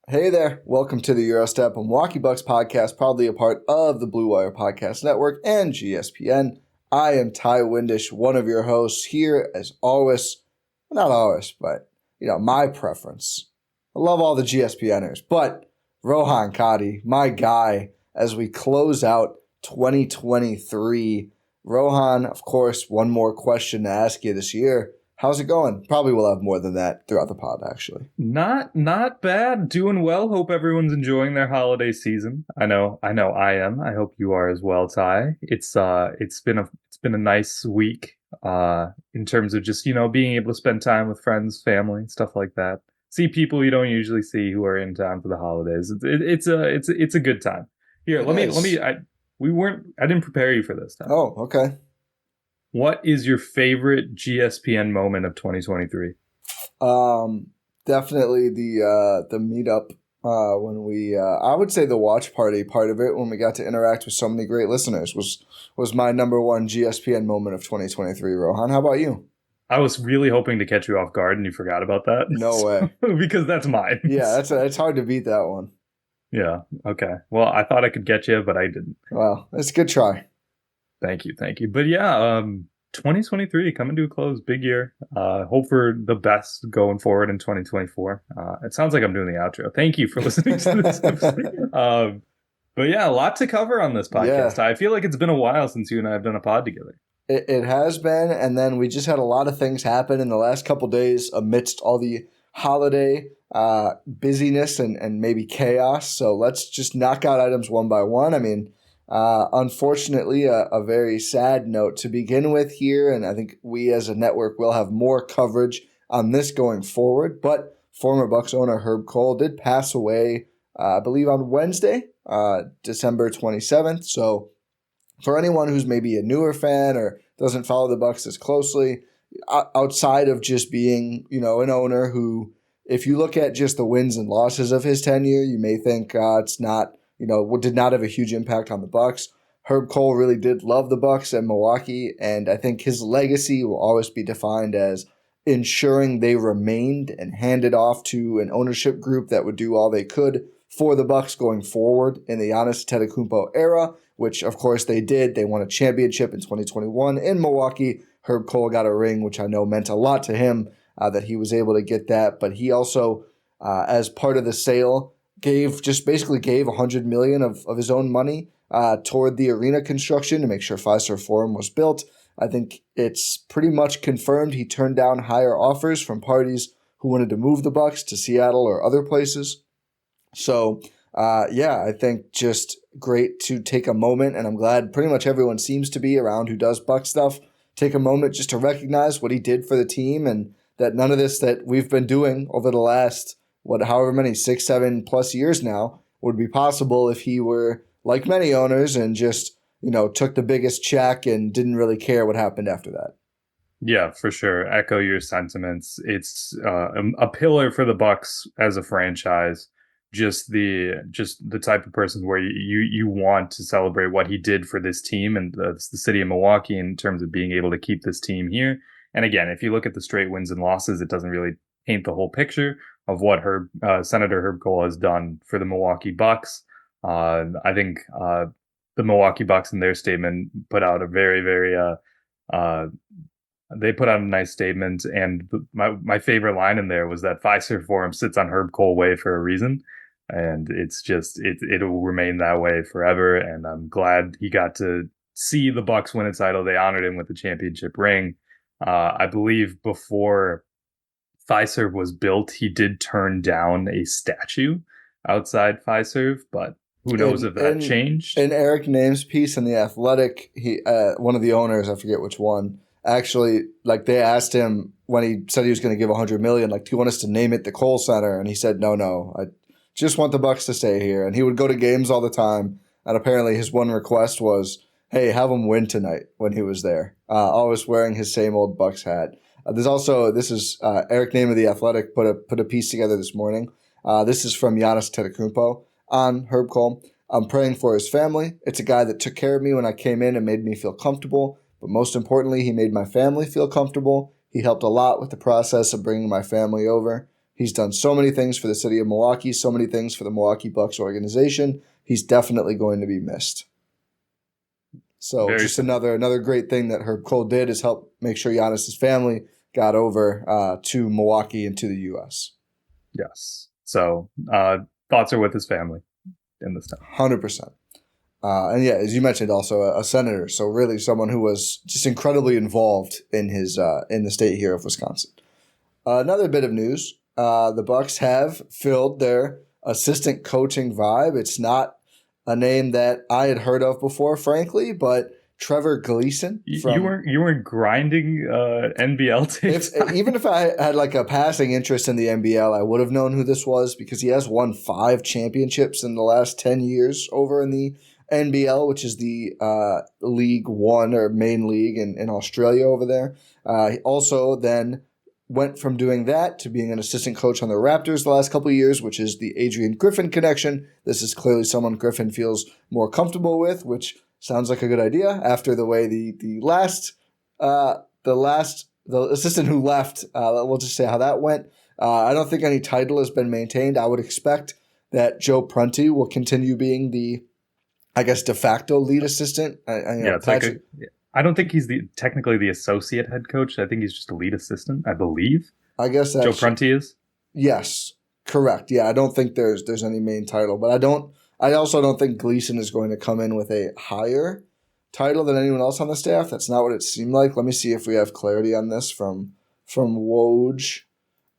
Hey there, welcome to the Gyro Step Milwaukee Bucks podcast, proudly a part of the Blue Wire Podcast Network and GSPN. I am Ty Windisch, one of your hosts here as always. Not always, but, my preference. I love all the GSPNers, but Rohan Katti, my guy, as we close out 2023. Rohan, of course, one more question to ask you this year. How's it going? Probably will have more than that throughout the pod, actually. Not bad. Doing well. Hope everyone's enjoying their holiday season. I know I am. I hope you are as well, Ty. It's been a nice week in terms of just, being able to spend time with friends, family, stuff like that. See people you don't usually see who are in town for the holidays. It's a good time. Here, let me I didn't prepare you for this time. Oh, okay. What is your favorite GSPN moment of 2023? Definitely the meetup when we I would say the watch party part of it when we got to interact with so many great listeners was my number one GSPN moment of 2023. Rohan, how about you? I was really hoping to catch you off guard and you forgot about that. No way. Because that's mine. Yeah, it's hard to beat that one. Yeah, okay. Well, I thought I could get you, but I didn't. Well, it's a good try. Thank you. But yeah, 2023 coming to a close, big year. Hope for the best going forward in 2024. It sounds like I'm doing the outro. Thank you for listening to this episode. But yeah, a lot to cover on this podcast. Yeah. I feel like it's been a while since you and I have done a pod together. It has been, and then we just had a lot of things happen in the last couple days amidst all the holiday busyness and maybe chaos. So let's just knock out items one by one. I mean, unfortunately, a very sad note to begin with here, and I think we as a network will have more coverage on this going forward, but former Bucks owner Herb Kohl did pass away, I believe on Wednesday, December 27th. So for anyone who's maybe a newer fan or doesn't follow the Bucks as closely, outside of just being, an owner who, if you look at just the wins and losses of his tenure, you may think it's not, did not have a huge impact on the Bucks. Herb Kohl really did love the Bucks and Milwaukee, and I think his legacy will always be defined as ensuring they remained and handed off to an ownership group that would do all they could for the Bucks going forward in the Thanasis Antetokounmpo era, which of course they did. They won a championship in 2021 in Milwaukee. Herb Kohl got a ring, which I know meant a lot to him that he was able to get that. But he also, as part of the sale, basically gave $100 million of his own money toward the arena construction to make sure Fiserv Forum was built. I think it's pretty much confirmed he turned down higher offers from parties who wanted to move the Bucks to Seattle or other places. So, I think just great to take a moment, and I'm glad pretty much everyone seems to be around who does Buck stuff, take a moment just to recognize what he did for the team, and that none of this that we've been doing over the last, however many, 6-7 plus years now, would be possible if he were like many owners and just, took the biggest check and didn't really care what happened after that. Yeah, for sure. Echo your sentiments. It's a pillar for the Bucks as a franchise. Just the type of person where you want to celebrate what he did for this team and the city of Milwaukee in terms of being able to keep this team here. And again, if you look at the straight wins and losses, it doesn't really paint the whole picture of what Senator Herb Kohl has done for the Milwaukee Bucks. I think the Milwaukee Bucks in their statement put out a very, very they put out a nice statement, and my favorite line in there was that Fiserv Forum sits on Herb Kohl way for a reason, and it's just it'll remain that way forever. And I'm glad he got to see the Bucks win a title. They honored him with the championship ring. I believe before Fiserv was built, he did turn down a statue outside Fiserv, but who knows if that changed. In Eric Name's piece in The Athletic, he one of the owners, I forget which one, actually, they asked him when he said he was going to give $100 million, do you want us to name it the Kohl Center? And he said, no, I just want the Bucks to stay here. And he would go to games all the time. And apparently his one request was, hey, have them win tonight when he was there. Always wearing his same old Bucks hat. There's also, this is Eric Name of The Athletic put a piece together this morning. This is from Giannis Antetokounmpo on Herb Kohl. I'm praying for his family. It's a guy that took care of me when I came in and made me feel comfortable. But most importantly, he made my family feel comfortable. He helped a lot with the process of bringing my family over. He's done so many things for the city of Milwaukee, so many things for the Milwaukee Bucks organization. He's definitely going to be missed. So Very just simple. another great thing that Herb Kohl did is help make sure Giannis's family got over to Milwaukee and to the U.S. Yes. So thoughts are with his family in this time. 100%. And yeah, as you mentioned, also a senator. So really someone who was just incredibly involved in his in the state here of Wisconsin. Another bit of news. The Bucks have filled their assistant coaching vibe. It's not a name that I had heard of before, frankly, but Trevor Gleason. You weren't grinding NBL tapes. Even if I had like a passing interest in the NBL, I would have known who this was because he has won 5 championships in the last 10 years over in the NBL, which is the League One or main league in Australia over there. He also then went from doing that to being an assistant coach on the Raptors the last couple of years, which is the Adrian Griffin connection. This is clearly someone Griffin feels more comfortable with, which sounds like a good idea after the way the assistant who left, we'll just say how that went. I don't think any title has been maintained. I would expect that Joe Prunty will continue being the, I guess, de facto lead assistant. I don't think he's technically the associate head coach. I think he's just a lead assistant, I believe. I guess that's Joe Prunty is? Yes, correct. Yeah, I don't think there's any main title, but I also don't think Gleason is going to come in with a higher title than anyone else on the staff. That's not what it seemed like. Let me see if we have clarity on this from Woj.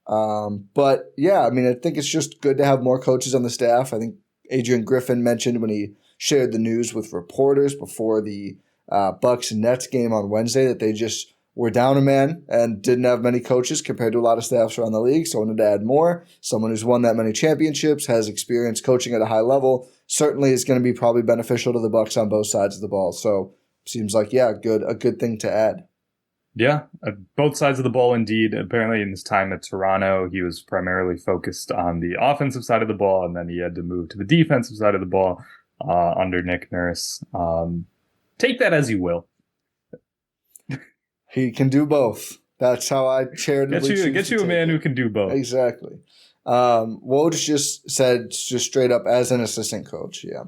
But yeah, I mean, I think it's just good to have more coaches on the staff. I think Adrian Griffin mentioned when he shared the news with reporters before the Bucks and Nets game on Wednesday that they just were down a man and didn't have many coaches compared to a lot of staffs around the league. So I wanted to add more. Someone who's won that many championships, has experience coaching at a high level, certainly is going to be probably beneficial to the Bucks on both sides of the ball. So seems like, yeah, a good thing to add. Yeah, both sides of the ball indeed. Apparently in his time at Toronto, he was primarily focused on the offensive side of the ball, and then he had to move to the defensive side of the ball under Nick Nurse. Take that as you will. He can do both. That's how I charitably get you a man who can do both. Exactly. Woj just said just straight up as an assistant coach. Yeah.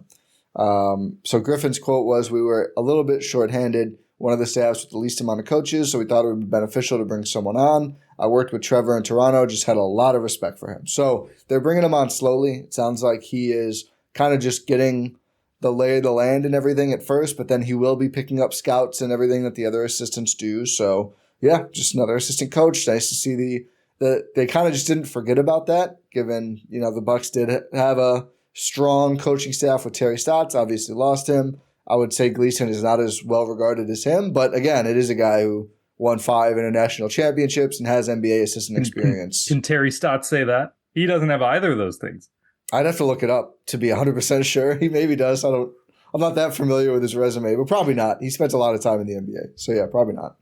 So Griffin's quote was, "We were a little bit shorthanded, one of the staffs with the least amount of coaches, so we thought it would be beneficial to bring someone on. I worked with Trevor in Toronto, just had a lot of respect for him." So they're bringing him on slowly. It sounds like he is kind of just getting the lay of the land and everything at first, but then he will be picking up scouts and everything that the other assistants do. So yeah, just another assistant coach. Nice to see they kind of just didn't forget about that, given, the Bucks did have a strong coaching staff with Terry Stotts, obviously lost him. I would say Gleason is not as well regarded as him, but again, it is a guy who won 5 international championships and has NBA assistant experience. Can Terry Stotts say that? He doesn't have either of those things. I'd have to look it up to be 100% sure. He maybe does. I'm not that familiar with his resume, but probably not. He spent a lot of time in the NBA. So yeah, probably not.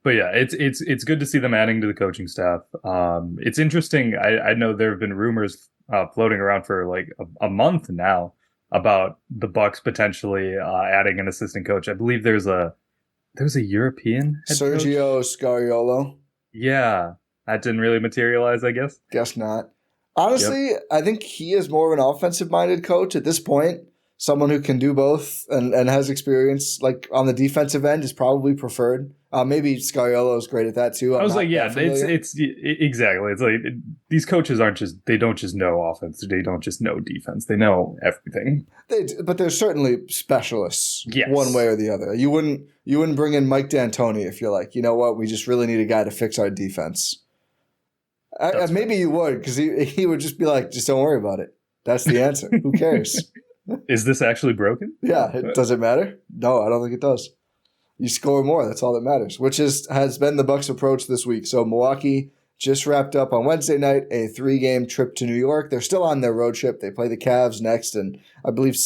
But yeah, it's good to see them adding to the coaching staff. It's interesting. I know there have been rumors floating around for like a month now about the Bucks potentially adding an assistant coach. I believe there's a European head Sergio coach. Scariolo. Yeah, that didn't really materialize, I guess. Guess not. Honestly, yep. I think he is more of an offensive-minded coach at this point. Someone who can do both and has experience like on the defensive end is probably preferred. Maybe Scariolo is great at that too. I was like, yeah, it's exactly. It's like these coaches they don't just know offense. They don't just know defense. They know everything. But they're certainly specialists, yes, one way or the other. You wouldn't bring in Mike D'Antoni if you're like, you know what, we just really need a guy to fix our defense. Maybe you would, because he would just be like, just don't worry about it. That's the answer. Who cares? Is this actually broken? Yeah. Does it matter? No, I don't think it does. You score more. That's all that matters, which has been the Bucks' approach this week. So Milwaukee just wrapped up on Wednesday night a 3-game trip to New York. They're still on their road trip. They play the Cavs next, and I believe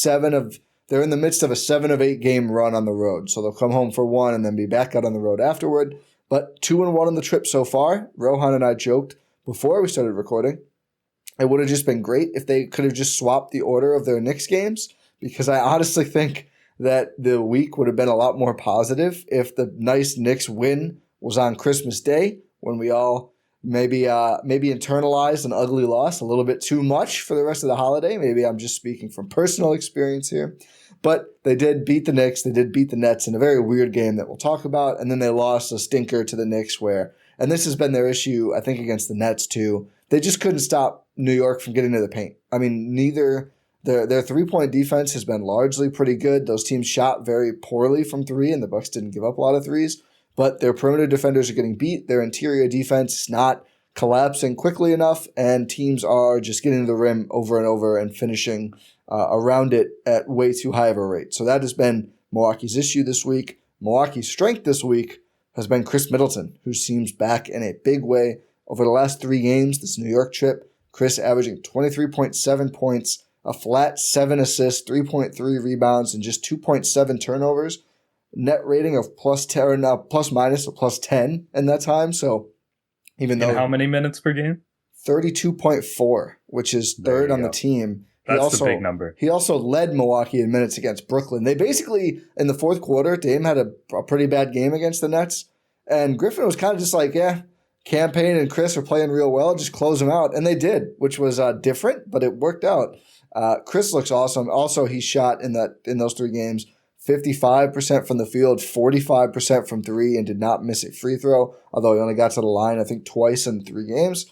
they're in the midst of a 7 of 8 game run on the road. So they'll come home for 1 and then be back out on the road afterward. But 2-1 on the trip so far. Rohan and I joked before we started recording, it would have just been great if they could have just swapped the order of their Knicks games, because I honestly think that the week would have been a lot more positive if the nice Knicks win was on Christmas Day when we all, maybe internalized an ugly loss a little bit too much for the rest of the holiday. Maybe I'm just speaking from personal experience here. But they did beat the Knicks. They did beat the Nets in a very weird game that we'll talk about. And then they lost a stinker to the Knicks and this has been their issue, I think, against the Nets too. They just couldn't stop New York from getting to the paint. I mean, their three-point defense has been largely pretty good. Those teams shot very poorly from three, and the Bucks didn't give up a lot of threes. But their perimeter defenders are getting beat. Their interior defense is not collapsing quickly enough, and teams are just getting to the rim over and over and finishing around it at way too high of a rate. So that has been Milwaukee's issue this week. Milwaukee's strength this week has been Khris Middleton, who seems back in a big way. Over the last 3 games, this New York trip, Khris averaging 23.7 points, a flat 7 assists, 3.3 rebounds, and just 2.7 turnovers. Net rating of plus minus a plus 10 in that time. So even though how many minutes per game? 32.4, which is third on the team. That's the big number. He also led Milwaukee in minutes against Brooklyn. They basically, in the fourth quarter, Dame had a pretty bad game against the Nets. And Griffin was kind of just like, yeah, Campaign and Khris are playing real well. Just close them out. And they did, which was different, but it worked out. Khris looks awesome. Also, he shot in those 3 games 55% from the field, 45% from 3, and did not miss a free throw, although he only got to the line, I think, twice in 3 games.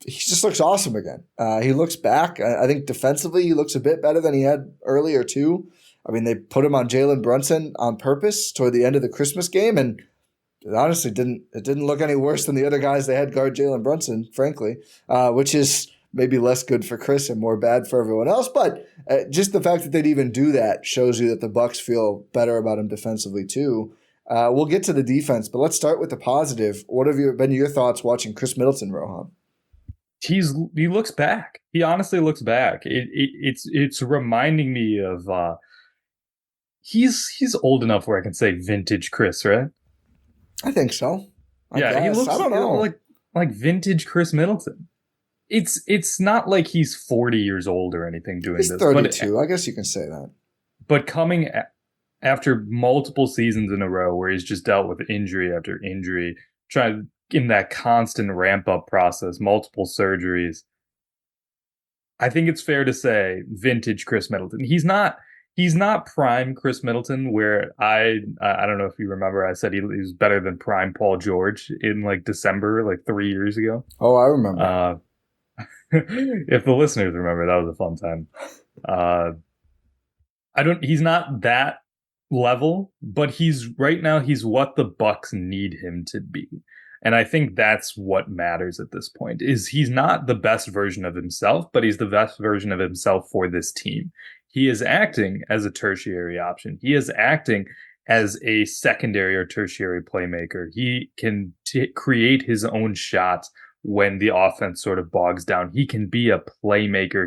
He just looks awesome again. He looks back. I think defensively he looks a bit better than he had earlier too. I mean, they put him on Jalen Brunson on purpose toward the end of the Christmas game, and it honestly didn't look any worse than the other guys they had guard Jalen Brunson, frankly, which is maybe less good for Khris and more bad for everyone else. But just the fact that they'd even do that shows you that the Bucks feel better about him defensively too. We'll get to the defense, but let's start with the positive. What have been your thoughts watching Khris Middleton, Rohan? He looks back. He honestly looks back. It's reminding me of he's old enough where I can say vintage Khris, right? I think so. He looks I don't know. like vintage Khris Middleton. It's not like he's 40 years old or anything doing he's this. 32. I guess you can say that. But coming after multiple seasons in a row where he's just dealt with injury after injury, trying in that constant ramp-up process, multiple surgeries, I think it's fair to say vintage Khris Middleton. He's not prime Khris Middleton, where I don't know if you remember, I said he was better than prime Paul George in like December, like 3 years ago. Oh, I remember. If the listeners remember, that was a fun time. He's not that level, but he's what the Bucks need him to be. And I think that's what matters at this point, is he's not the best version of himself, but he's the best version of himself for this team. He is acting as a tertiary option. He is acting as a secondary or tertiary playmaker. He can create his own shots when the offense sort of bogs down. He can be a playmaker.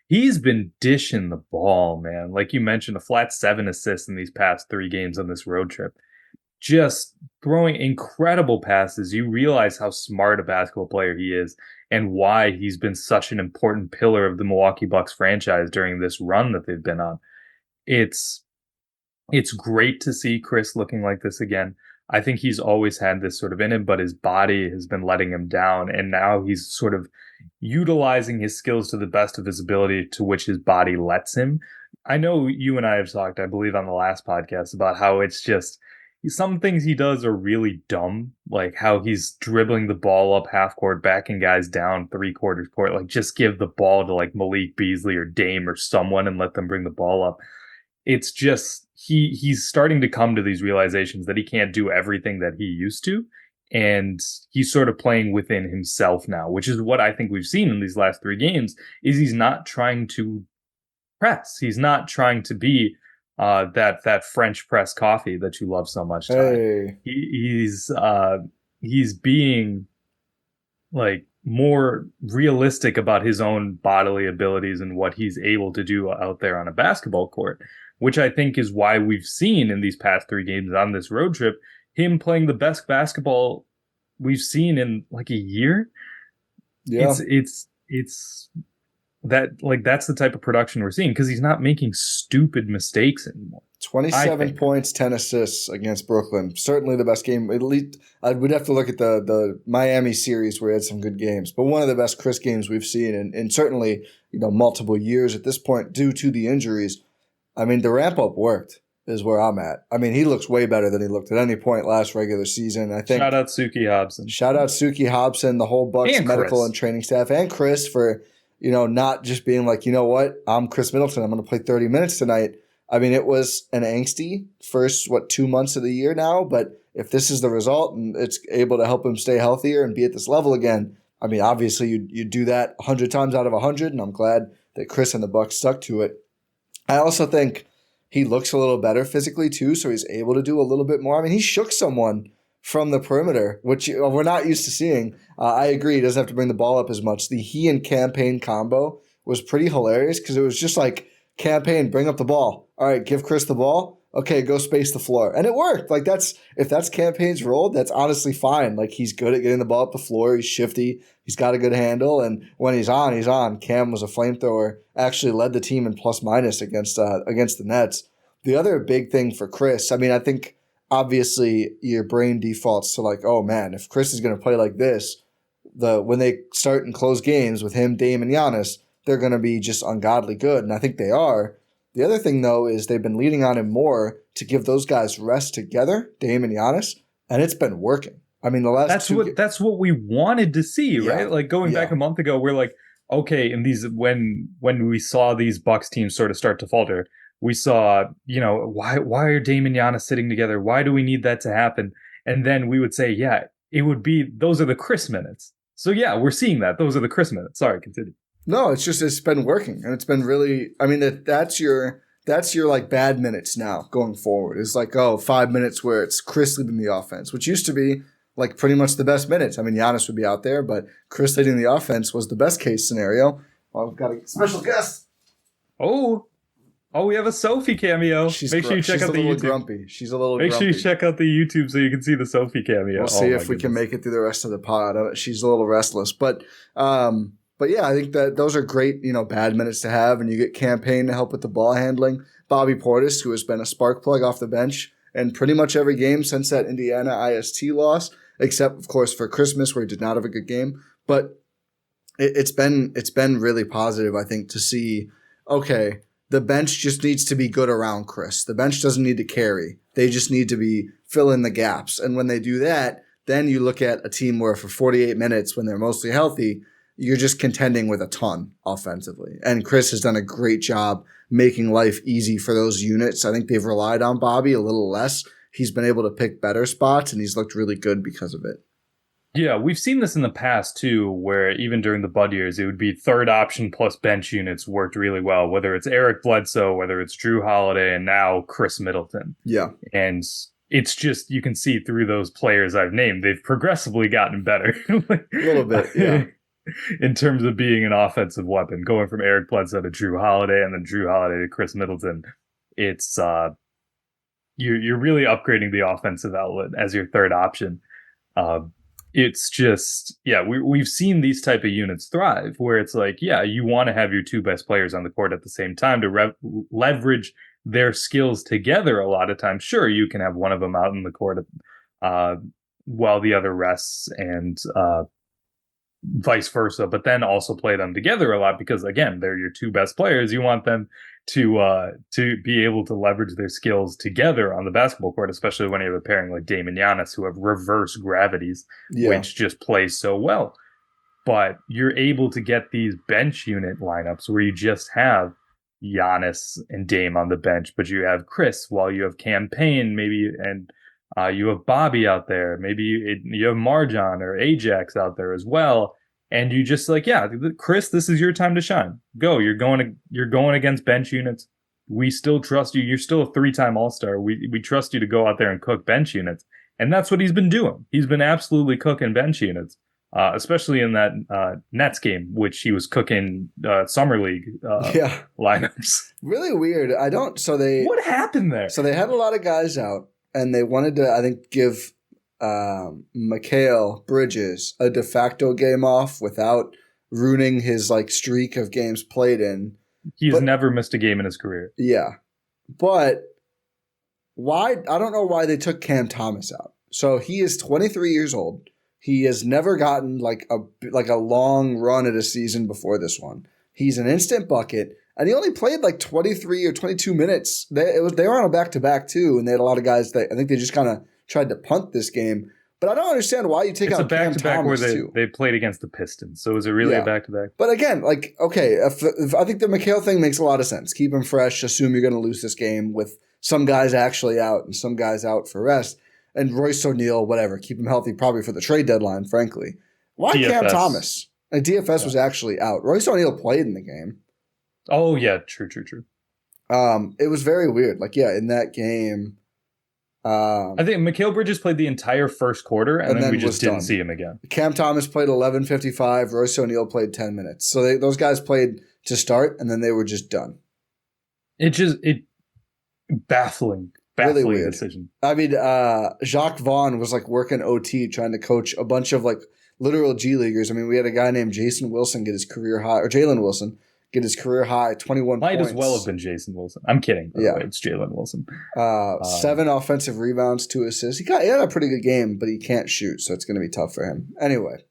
He's been dishing the ball, man. Like you mentioned, a flat 7 assists in these past 3 games on this road trip. Just throwing incredible passes. You realize how smart a basketball player he is and why he's been such an important pillar of the Milwaukee Bucks franchise during this run that they've been on. It's great to see Khris looking like this again. I think he's always had this sort of in him, but his body has been letting him down. And now he's sort of utilizing his skills to the best of his ability, to which his body lets him. I know you and I have talked, I believe on the last podcast, about how it's just, some things he does are really dumb, like how he's dribbling the ball up half court, backing guys down 3/4 court. Like, just give the ball to like Malik Beasley or Dame or someone and let them bring the ball up. It's just, he's starting to come to these realizations that he can't do everything that he used to. And he's sort of playing within himself now, which is what I think we've seen in these last 3 games, is he's not trying to press. He's not trying to be that French press coffee that you love so much. Hey. He's being like more realistic about his own bodily abilities and what he's able to do out there on a basketball court, which I think is why we've seen in these past 3 games on this road trip him playing the best basketball we've seen in like a year. Yeah. that's the type of production we're seeing because he's not making stupid mistakes anymore. 27 points, 10 assists against Brooklyn. Certainly the best game. At least we'd have to look at the Miami series where he had some good games, but one of the best Khris games we've seen in certainly multiple years at this point due to the injuries. I mean, the ramp up worked is where I'm at. I mean, he looks way better than he looked at any point last regular season. I think. Shout out Suki Hobson, the whole Bucks and medical Khris. and training staff, and Khris for not just being like, you know what, I'm Khris Middleton. I'm going to play 30 minutes tonight. I mean, it was an angsty first, 2 months of the year now, but if this is the result and it's able to help him stay healthier and be at this level again, I mean, obviously you do that 100 times out of 100, and I'm glad that Khris and the Bucks stuck to it. I also think he looks a little better physically too, so he's able to do a little bit more. I mean, he shook someone from the perimeter, which we're not used to seeing. I agree, he doesn't have to bring the ball up as much. The he and Campaign combo was pretty hilarious because it was just like, Campaign, bring up the ball. All right, give Khris the ball. Okay, go space the floor. And it worked. Like if that's Campaign's role, that's honestly fine. Like he's good at getting the ball up the floor. He's shifty. He's got a good handle. And when he's on, he's on. Cam was a flamethrower. Actually led the team in plus minus against the Nets. The other big thing for Khris, I mean, I think obviously your brain defaults to like, oh man, if Khris is going to play like this, when they start and close games with him, Dame, and Giannis, they're going to be just ungodly good, and I think they are. The other thing, though, is they've been leaning on him more to give those guys rest together, Dame and Giannis, and it's been working. I mean, that's what we wanted to see, right? Like going back a month ago, we're like, okay, and when we saw these Bucks teams sort of start to falter, we saw, why are Dame and Giannis sitting together? Why do we need that to happen? And then we would say, yeah, it would be those are the Khris minutes. So yeah, we're seeing that those are the Khris minutes. Sorry, continue. No, it's been working, and it's been really. I mean, that's your like bad minutes now going forward. It's like 5 minutes where it's Khris leading the offense, which used to be like pretty much the best minutes. I mean, Giannis would be out there, but Khris leading the offense was the best case scenario. Well, we've got a special guest. Oh, we have a Sophie cameo. Make sure you check out the YouTube. Grumpy. She's a little. Make grumpy. sure you check out the YouTube so you can see the Sophie cameo. We'll see if we can make it through the rest of the pod. She's a little restless, but. But yeah, I think that those are great, bad minutes to have, and you get Campaign to help with the ball handling. Bobby Portis, who has been a spark plug off the bench in pretty much every game since that Indiana IST loss, except of course for Christmas where he did not have a good game. But it's been really positive, I think, to see. Okay, the bench just needs to be good around Khris. The bench doesn't need to carry; they just need to be fill in the gaps. And when they do that, then you look at a team where for 48 minutes, when they're mostly healthy, you're just contending with a ton offensively. And Khris has done a great job making life easy for those units. I think they've relied on Bobby a little less. He's been able to pick better spots, and he's looked really good because of it. Yeah, we've seen this in the past, too, where even during the Bud years, it would be third option plus bench units worked really well, whether it's Eric Bledsoe, whether it's Jrue Holiday, and now Khris Middleton. Yeah. And it's just, you can see through those players I've named, they've progressively gotten better. A little bit, yeah. In terms of being an offensive weapon, going from Eric Bledsoe to Jrue Holiday and then Jrue Holiday to Khris Middleton, it's you're really upgrading the offensive outlet as your third option. It's just, we've seen these type of units thrive where it's like, you want to have your two best players on the court at the same time to leverage their skills together. A lot of times, sure, you can have one of them out in the court while the other rests and vice versa, but then also play them together a lot because, again, they're your two best players. You want them to be able to leverage their skills together on the basketball court, especially when you have a pairing like Dame and Giannis who have reverse gravities, which just plays so well. But you're able to get these bench unit lineups where you just have Giannis and Dame on the bench, but you have Khris while you have Campaign, maybe, and you have Bobby out there. Maybe you have MarJon or Ajax out there as well. And you just like, Khris, this is your time to shine. Go. You're going against bench units. We still trust you. You're still a 3-time All-Star. We trust you to go out there and cook bench units. And that's what he's been doing. He's been absolutely cooking bench units, especially in that Nets game, which he was cooking Summer League lineups. Really weird. What happened there? So they had a lot of guys out. And they wanted to, I think, give Mikal Bridges a de facto game off without ruining his like streak of games played in. He's never missed a game in his career. Yeah. But why? I don't know why they took Cam Thomas out. So he is 23 years old. He has never gotten like a long run at a season before this one. He's an instant bucket, and he only played like 23 or 22 minutes. They were on a back-to-back too, and they had a lot of guys that I think they just kind of tried to punt this game. But I don't understand why you take out Cam Thomas where too. they played against the Pistons. So is it really a back-to-back? But again, like, okay, if I think the McHale thing makes a lot of sense. Keep him fresh. Assume you're going to lose this game with some guys actually out and some guys out for rest. And Royce O'Neal, whatever, keep him healthy probably for the trade deadline, frankly. Why DFS. Cam Thomas? Like, DFS was actually out. Royce O'Neal played in the game. Oh, yeah, true. It was very weird. Like, yeah, in that game. I think Mikal Bridges played the entire first quarter, and then we just didn't see him again. Cam Thomas played 11:55. Royce O'Neal played 10 minutes. So those guys played to start, and then they were just done. Baffling really weird decision. I mean, Jacques Vaughn was like working OT trying to coach a bunch of like literal G Leaguers. I mean, we had a guy named Jason Wilson get his career high, or Jalen Wilson get his career high, 21 Might points. as well have been Jason Wilson. I'm kidding. Yeah, it's Jalen Wilson. 7 offensive rebounds, 2 assists. He had a pretty good game, but he can't shoot, so it's going to be tough for him. Anyway.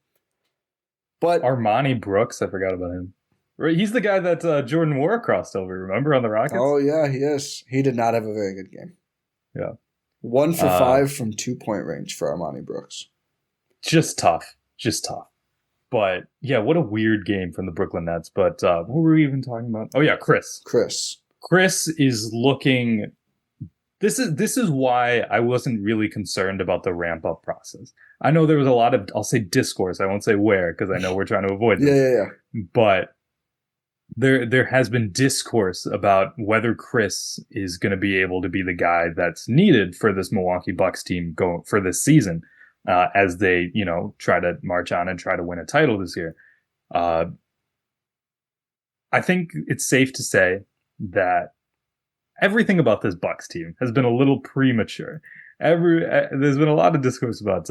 But Armani Brooks, I forgot about him. He's the guy that Jordan Moore crossed over, remember, on the Rockets? Oh, yeah, he is. He did not have a very good game. Yeah. 1 for 5 from 2-point range for Armani Brooks. Just tough. But, yeah, what a weird game from the Brooklyn Nets. But what were we even talking about? Oh, yeah, Khris. Khris is looking... This is why I wasn't really concerned about the ramp-up process. I know there was a lot of, I'll say discourse. I won't say where, because I know we're trying to avoid this. Yeah. But there has been discourse about whether Khris is going to be able to be the guy that's needed for this Milwaukee Bucks team going for this season. As they, try to march on and try to win a title this year. I think it's safe to say that everything about this Bucks team has been a little premature. There's been a lot of discourse about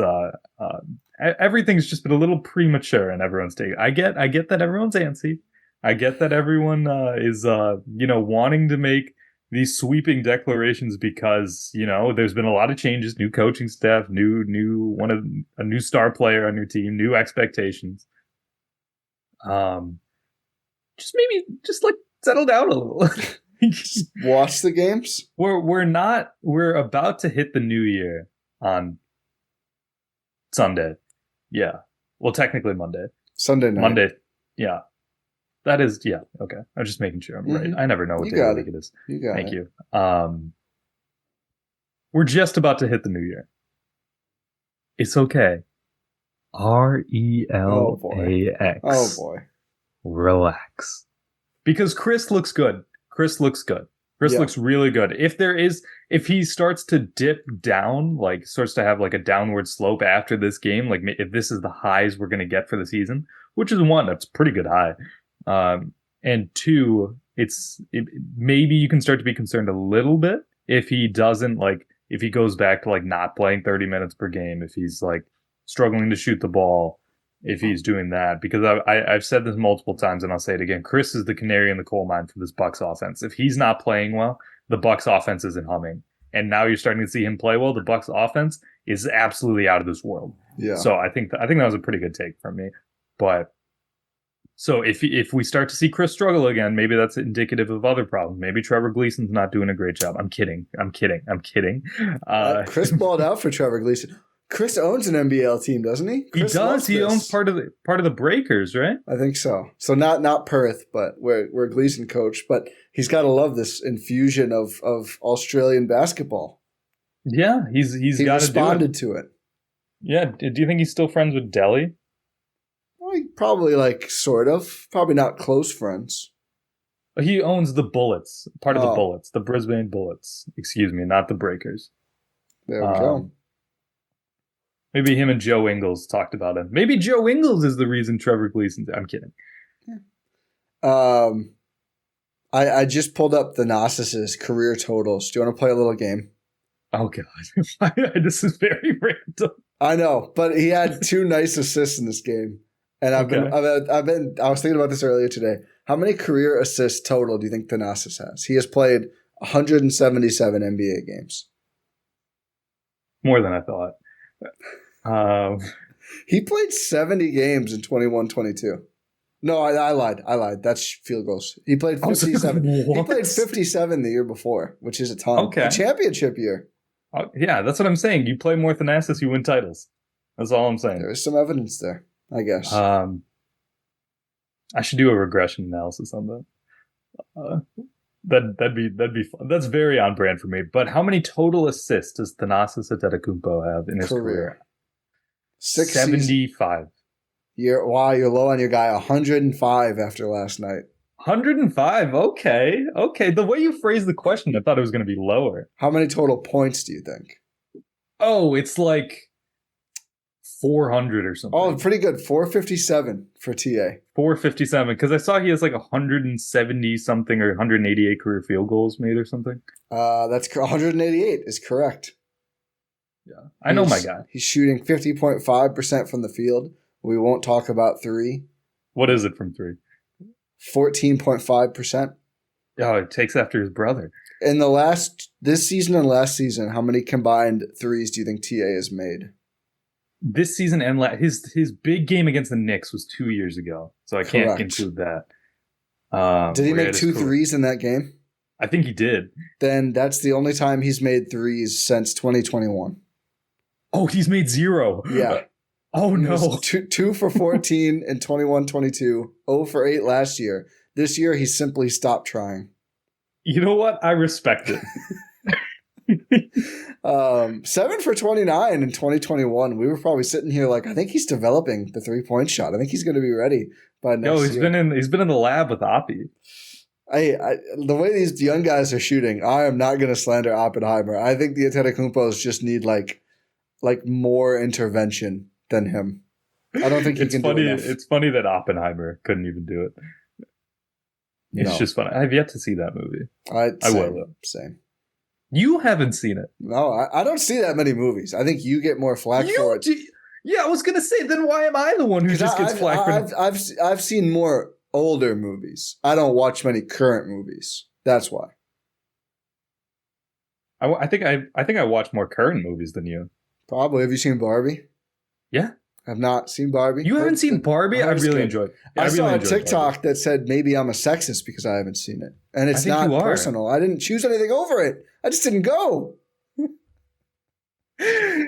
everything's just been a little premature in everyone's take. I get that everyone's antsy. I get that everyone is wanting to make these sweeping declarations because, there's been a lot of changes, new coaching staff, a new star player on your team, new expectations. Just settle down a little. Just watch the games. We're about to hit the new year on Sunday. Yeah. Well, technically Monday. Sunday night. Monday. Yeah. That is, yeah, okay. I'm just making sure I'm right. I never know what day of the week it is. Thank you. We're just about to hit the new year. It's okay. RELAX. Oh boy. Relax. Because Khris looks good. Khris looks really good. If he starts to dip down, like starts to have like a downward slope after this game, like if this is the highs we're going to get for the season, which is 1, that's a pretty good high. And 2, maybe you can start to be concerned a little bit if he doesn't if he goes back to not playing 30 minutes per game, if he's struggling to shoot the ball, if he's doing that, because I've said this multiple times and I'll say it again. Khris is the canary in the coal mine for this Bucks offense. If he's not playing well, the Bucks offense isn't humming. And now you're starting to see him play well. The Bucks offense is absolutely out of this world. Yeah. So I think that was a pretty good take from me, but. So if we start to see Khris struggle again, maybe that's indicative of other problems. Maybe Trevor Gleason's not doing a great job. I'm kidding. Khris balled out for Trevor Gleason. Khris owns an NBL team, doesn't he? He does. He owns part of the Breakers, right? I think so. So not Perth, but where Gleason coached. But he's got to love this infusion of Australian basketball. Yeah, he responded to it. Yeah. Do you think he's still friends with Delhi? Probably sort of. Probably not close friends. He owns the Bullets, part of the Bullets, the Brisbane Bullets. Excuse me, not the Breakers. There we go. Maybe him and Joe Ingles talked about it. Maybe Joe Ingles is the reason Trevor Gleason's... I'm kidding. Yeah. I just pulled up the Thanasis career totals. Do you want to play a little game? Oh, God. This is very random. I know, but he had 2 nice assists in this game. And I Okay. was thinking about this earlier today. How many career assists total do you think Thanasis has? He has played 177 NBA games. More than I thought. He played 70 games in 21-22. No, I lied. That's field goals. He played 57. He played 57 the year before, which is a ton. Okay. A championship year. Yeah, that's what I'm saying. You play more Thanasis, you win titles. That's all I'm saying. There is some evidence there, I guess. I should do a regression analysis on that. That'd be fun. That's very on brand for me. But how many total assists does Thanasis Antetokounmpo have in his career? 75. Wow, you're low on your guy. 105 after last night. 105. Okay. The way you phrased the question, I thought it was going to be lower. How many total points do you think? Oh, it's like 400 or something. Oh, pretty good. 457 for TA. 457, because I saw he has like 170 something or 188 career field goals made or something. That's 188 is correct. Yeah, I know my guy. He's shooting 50.5% from the field. We won't talk about three. What is it from three? 14.5%. Oh, it takes after his brother. In this season and last season, how many combined threes do you think TA has made? This season and his big game against the Knicks was 2 years ago, so I can't include that. Did he make two threes in that game? I think he did. Then that's the only time he's made threes since 2021. Oh, he's made zero. Yeah. Oh, no. Two for 14 in 21-22, 0 for 8 last year. This year, he simply stopped trying. You know what? I respect it. 7 for 29 in 2021. We were probably sitting here like, I think he's developing the 3-point shot. I think he's going to be ready by next year. He's been in the lab with Oppie. The way these young guys are shooting, I am not going to slander Oppenheimer. I think the Antetokounmpos just need like more intervention than him. I don't think he can do enough. It's funny that Oppenheimer couldn't even do it. It's just funny. I've yet to see that movie. I will. Same. You haven't seen it. No, I don't see that many movies. I think you get more flack for it. Yeah, I was going to say, then why am I the one who just gets flack for it? I've seen more older movies. I don't watch many current movies. That's why. I think I watch more current movies than you. Probably. Have you seen Barbie? Yeah. I've not seen Barbie. You haven't seen Barbie? I really enjoyed it. I saw a TikTok that said maybe I'm a sexist because I haven't seen it. And it's not personal. I didn't choose anything over it. I just didn't go. You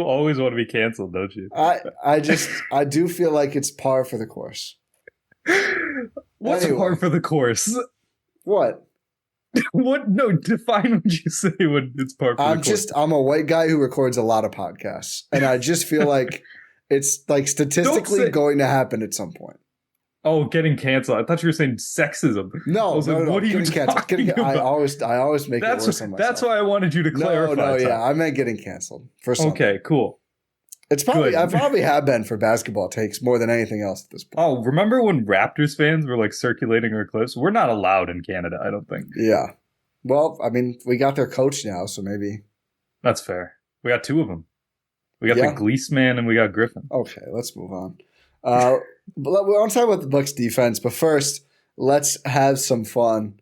always want to be canceled, don't you? I do feel like it's par for the course. What's par for the course? What? What? No, define what you say when it's par for the course. I'm a white guy who records a lot of podcasts, and I just feel like it's like statistically going to happen at some point. Oh, getting canceled. I thought you were saying sexism. No, what are you talking about? I always make it worse on myself. That's why I wanted you to clarify. I meant getting canceled for something. Okay, cool. It's probably I probably have been for basketball takes more than anything else at this point. Oh, remember when Raptors fans were like circulating our clips? We're not allowed in Canada, I don't think. Yeah. Well, I mean, we got their coach now, so maybe. That's fair. We got two of them. We got the Gleesman and we got Griffin. Okay, let's move on. But we want to talk about the Bucks defense, but first, let's have some fun.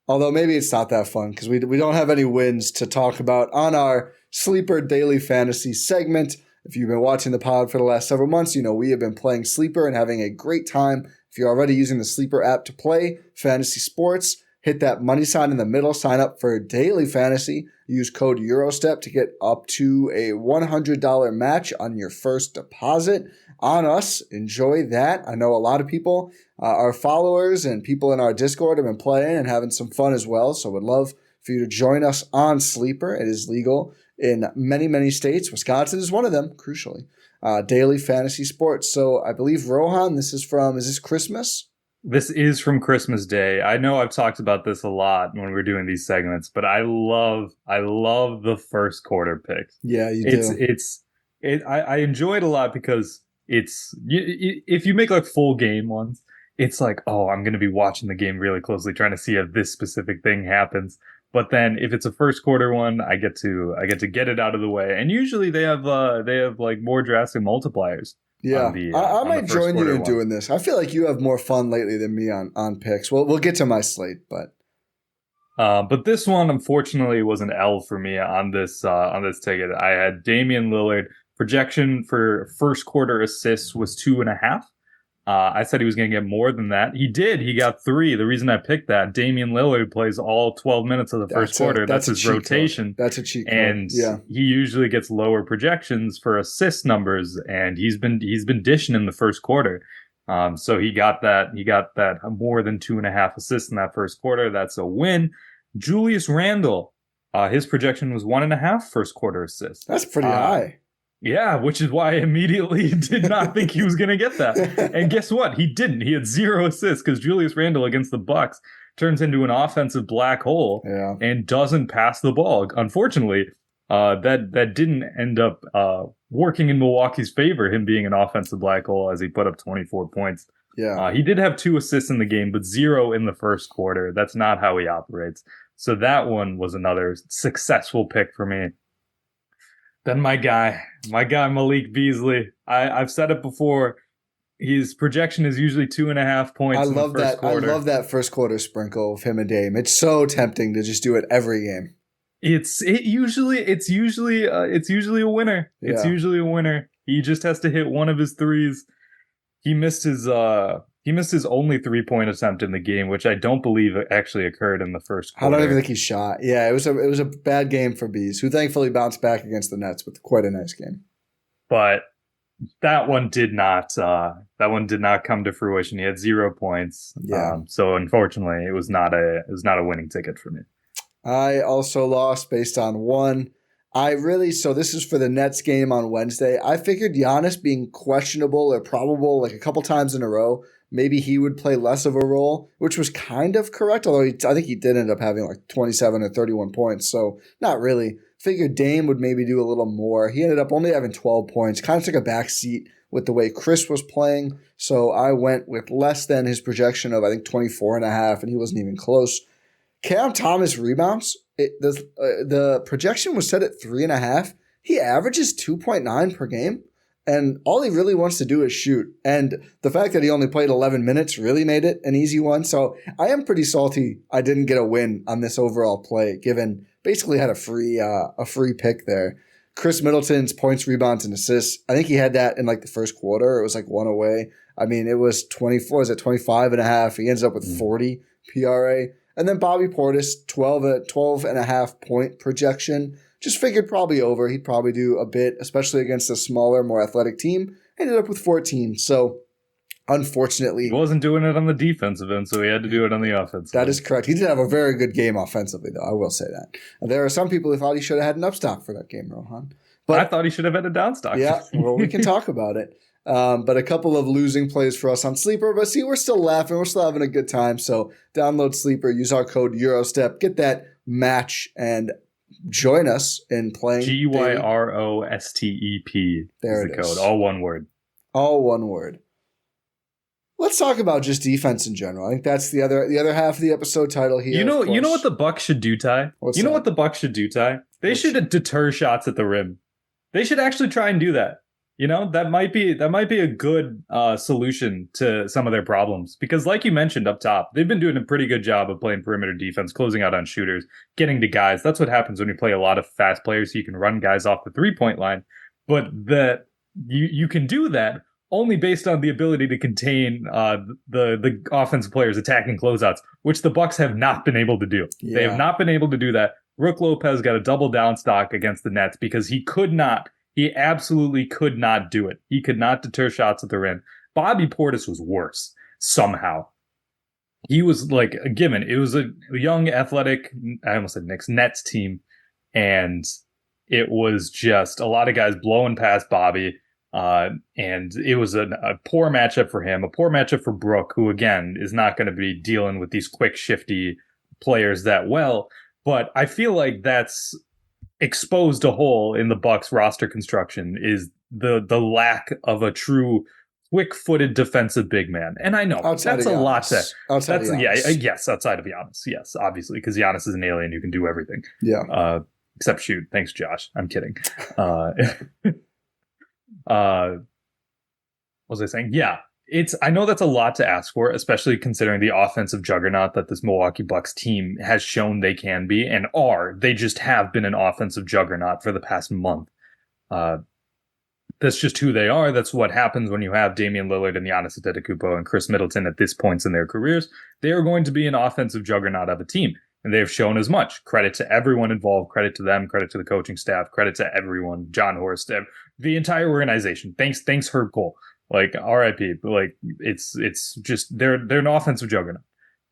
Although maybe it's not that fun because we don't have any wins to talk about on our Sleeper Daily Fantasy segment. If you've been watching the pod for the last several months, you know we have been playing Sleeper and having a great time. If you're already using the Sleeper app to play fantasy sports, hit that money sign in the middle, sign up for daily fantasy, use code Eurostep to get up to a $100 match on your first deposit on us. Enjoy that. I know a lot of people, our followers and people in our Discord have been playing and having some fun as well, so would love for you to join us on Sleeper. It is legal in many, many states. Wisconsin is one of them, crucially. Daily fantasy sports. So I believe, Rohan, is this Christmas? This is from Christmas Day. I know I've talked about this a lot when we're doing these segments, but I love the first quarter picks. Yeah, you do. I enjoy it a lot because if you make like full game ones, it's like, oh, I'm going to be watching the game really closely, trying to see if this specific thing happens. But then if it's a first quarter one, I get to get it out of the way. And usually they have like more drastic multipliers. Yeah, I on might the first join you quarter in one. doing this. I feel like you have more fun lately than me on picks. We'll get to my slate, but But this one, unfortunately, was an L for me on this ticket. I had Damian Lillard. Projection for first quarter assists was 2.5. I said he was going to get more than that. He did. He got 3. The reason I picked that, Damian Lillard plays all 12 minutes of the first quarter. That's his rotation. That's a cheat code. And he usually gets lower projections for assist numbers, and he's been dishing in the first quarter. So he got that more than 2.5 assists in that first quarter. That's a win. Julius Randle, his projection was 1.5 first quarter assists. That's pretty high. Yeah, which is why I immediately did not think he was going to get that. And guess what? He didn't. He had 0 assists because Julius Randle against the Bucks turns into an offensive black hole and doesn't pass the ball. Unfortunately, that didn't end up working in Milwaukee's favor, him being an offensive black hole as he put up 24 points. Yeah, he did have 2 assists in the game, but 0 in the first quarter. That's not how he operates. So that one was another successful pick for me. Then my guy Malik Beasley. I've said it before. His projection is usually 2.5 points. I love that. Quarter. I love that first quarter sprinkle of him and Dame. It's so tempting to just do it every game. It's usually a winner. Yeah. It's usually a winner. He just has to hit one of his threes. He missed his only 3-point attempt in the game, which I don't believe actually occurred in the first quarter. I don't even think he shot. Yeah, it was a bad game for Bees, who thankfully bounced back against the Nets with quite a nice game. But that one did not come to fruition. He had 0 points. Yeah. So unfortunately, it was not a winning ticket for me. I also lost based on one. So this is for the Nets game on Wednesday. I figured Giannis being questionable or probable like a couple times in a row, maybe he would play less of a role, which was kind of correct, although I think he did end up having like 27 or 31 points, so not really. Figured Dame would maybe do a little more. He ended up only having 12 points, kind of took a back seat with the way Khris was playing, so I went with less than his projection of, I think, 24.5, and he wasn't even close. Cam Thomas rebounds. The projection was set at 3.5. He averages 2.9 per game, and all he really wants to do is shoot. And the fact that he only played 11 minutes really made it an easy one. So I am pretty salty I didn't get a win on this overall play, given basically had a free pick there. Khris Middleton's points, rebounds, and assists. I think he had that in like the first quarter. It was like one away. I mean, it was 25.5. He ends up with 40 PRA. And then Bobby Portis, 12.5 point projection. Just figured probably over. He'd probably do a bit, especially against a smaller, more athletic team. Ended up with 14. So, unfortunately, he wasn't doing it on the defensive end, so he had to do it on the offensive That end. is correct. He did have a very good game offensively, though. I will say that. And there are some people who thought he should have had an upstock for that game, Rohan. But I thought he should have had a downstock. Yeah, well, we can talk about it. But a couple of losing plays for us on Sleeper. But see, we're still laughing. We're still having a good time. So download Sleeper. Use our code Eurostep. Get that match and join us in playing. GYROSTEP there is the it code. is. All one word. All one word. Let's talk about just defense in general. I think that's the other half of the episode title here. You know what the Bucks should do, Ty? What's you know that? what the Bucks should do, Ty? They should deter shots at the rim. They should actually try and do that. You know, that might be a good solution to some of their problems. Because like you mentioned up top, they've been doing a pretty good job of playing perimeter defense, closing out on shooters, getting to guys. That's what happens when you play a lot of fast players. So you can run guys off the 3-point line. But you can do that only based on the ability to contain the offensive players attacking closeouts, which the Bucks have not been able to do. Yeah. They have not been able to do that. Brook Lopez got a double down stock against the Nets because he absolutely could not do it. He could not deter shots at the rim. Bobby Portis was worse somehow. He was like a given. It was a young, athletic, I almost said Nets team. And it was just a lot of guys blowing past Bobby. And it was a poor matchup for him, a poor matchup for Brook, who, again, is not going to be dealing with these quick, shifty players that well. But I feel like that's exposed a hole in the Bucks roster construction is the lack of a true quick-footed defensive big man. And I know outside that's a lot to. Outside that's of yes, outside of Giannis. Yes, obviously, because Giannis is an alien who can do everything. Yeah. Except shoot. Thanks, Josh. I'm kidding. What was I saying? Yeah. I know that's a lot to ask for, especially considering the offensive juggernaut that this Milwaukee Bucks team has shown they can be and are. They just have been an offensive juggernaut for the past month. That's just who they are. That's what happens when you have Damian Lillard and Thanasis Antetokounmpo and Khris Middleton at this points in their careers. They are going to be an offensive juggernaut of a team, and they've shown as much. Credit to everyone involved. Credit to them. Credit to the coaching staff. Credit to everyone. John Horst, the entire organization. Thanks, Herb Kohl. Like, RIP. Like, it's just they're an offensive juggernaut.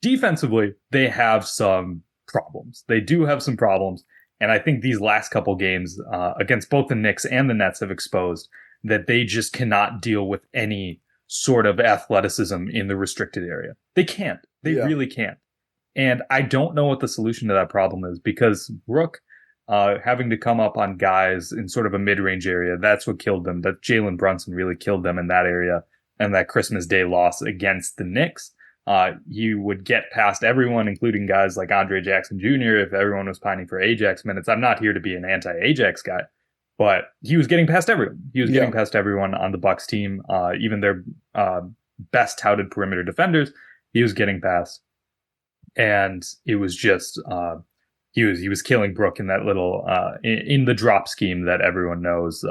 Defensively, they have some problems. They do have some problems. And I think these last couple games against both the Knicks and the Nets have exposed that they just cannot deal with any sort of athleticism in the restricted area. They can't. They really can't. And I don't know what the solution to that problem is, because Brook having to come up on guys in sort of a mid-range area, that's what killed them. That Jalen Brunson really killed them in that area. And that Christmas Day loss against the Knicks. You would get past everyone, including guys like Andre Jackson Jr. if everyone was pining for Ajax minutes. I'm not here to be an anti-Ajax guy, but he was getting past everyone. He was getting past everyone on the Bucks team, even their best touted perimeter defenders. He was getting past, and it was just he was killing Brook in that little in the drop scheme that everyone knows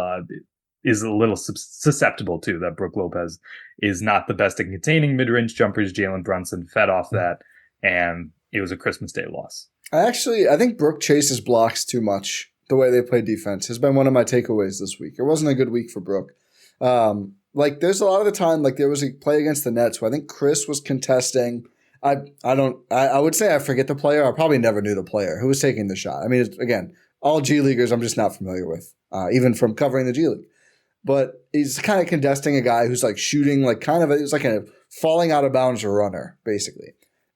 is a little susceptible to. That Brook Lopez is not the best at containing mid-range jumpers. Jalen Brunson fed off that, and it was a Christmas Day loss. I think Brook chases blocks too much. The way they play defense has been one of my takeaways this week. It wasn't a good week for Brook. There's a lot of the time, like there was a play against the Nets where I think Khris was contesting. I would say I forget the player. I probably never knew the player who was taking the shot. I mean, again, all G Leaguers I'm just not familiar with, even from covering the G League. But he's kind of contesting a guy who's like shooting like it's like a falling out of bounds runner, basically.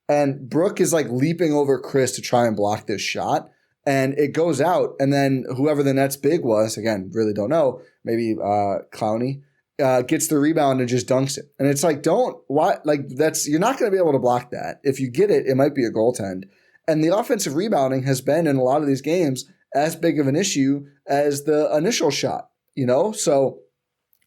And Brook is like leaping over Khris to try and block this shot. And it goes out. And then whoever the Nets big was, again, really don't know, maybe Clowney, gets the rebound and just dunks it. And it's like, you're not going to be able to block that. If you get it, it might be a goaltend. And the offensive rebounding has been in a lot of these games as big of an issue as the initial shot. So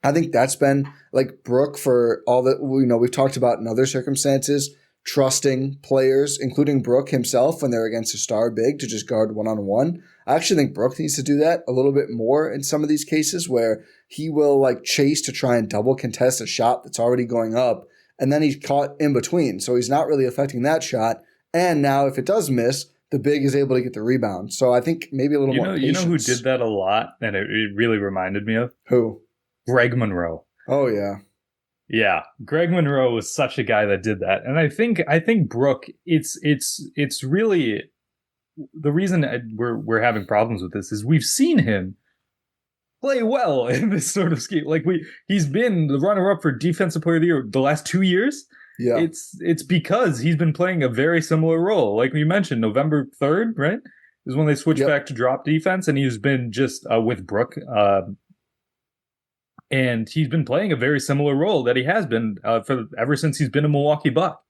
I think that's been like Brook for all that, we've talked about in other circumstances, trusting players, including Brook himself when they're against a star big to just guard one-on-one. I actually think Brook needs to do that a little bit more in some of these cases where he will like chase to try and double contest a shot that's already going up, and then he's caught in between. So he's not really affecting that shot. And now if it does miss, the big is able to get the rebound. So I think maybe a little more patience. You know who did that a lot, and it really reminded me of? Who? Greg Monroe. Oh, yeah. Yeah, Greg Monroe was such a guy that did that. And I think Brook, it's really the reason we're having problems with this is we've seen him play well in this sort of scheme. Like he's been the runner-up for Defensive Player of the Year the last 2 years. Yeah. It's because he's been playing a very similar role. Like we mentioned, November 3rd, right? Is when they switched back to drop defense, and he's been just with Brook. And he's been playing a very similar role that he has been ever since he's been a Milwaukee Buck.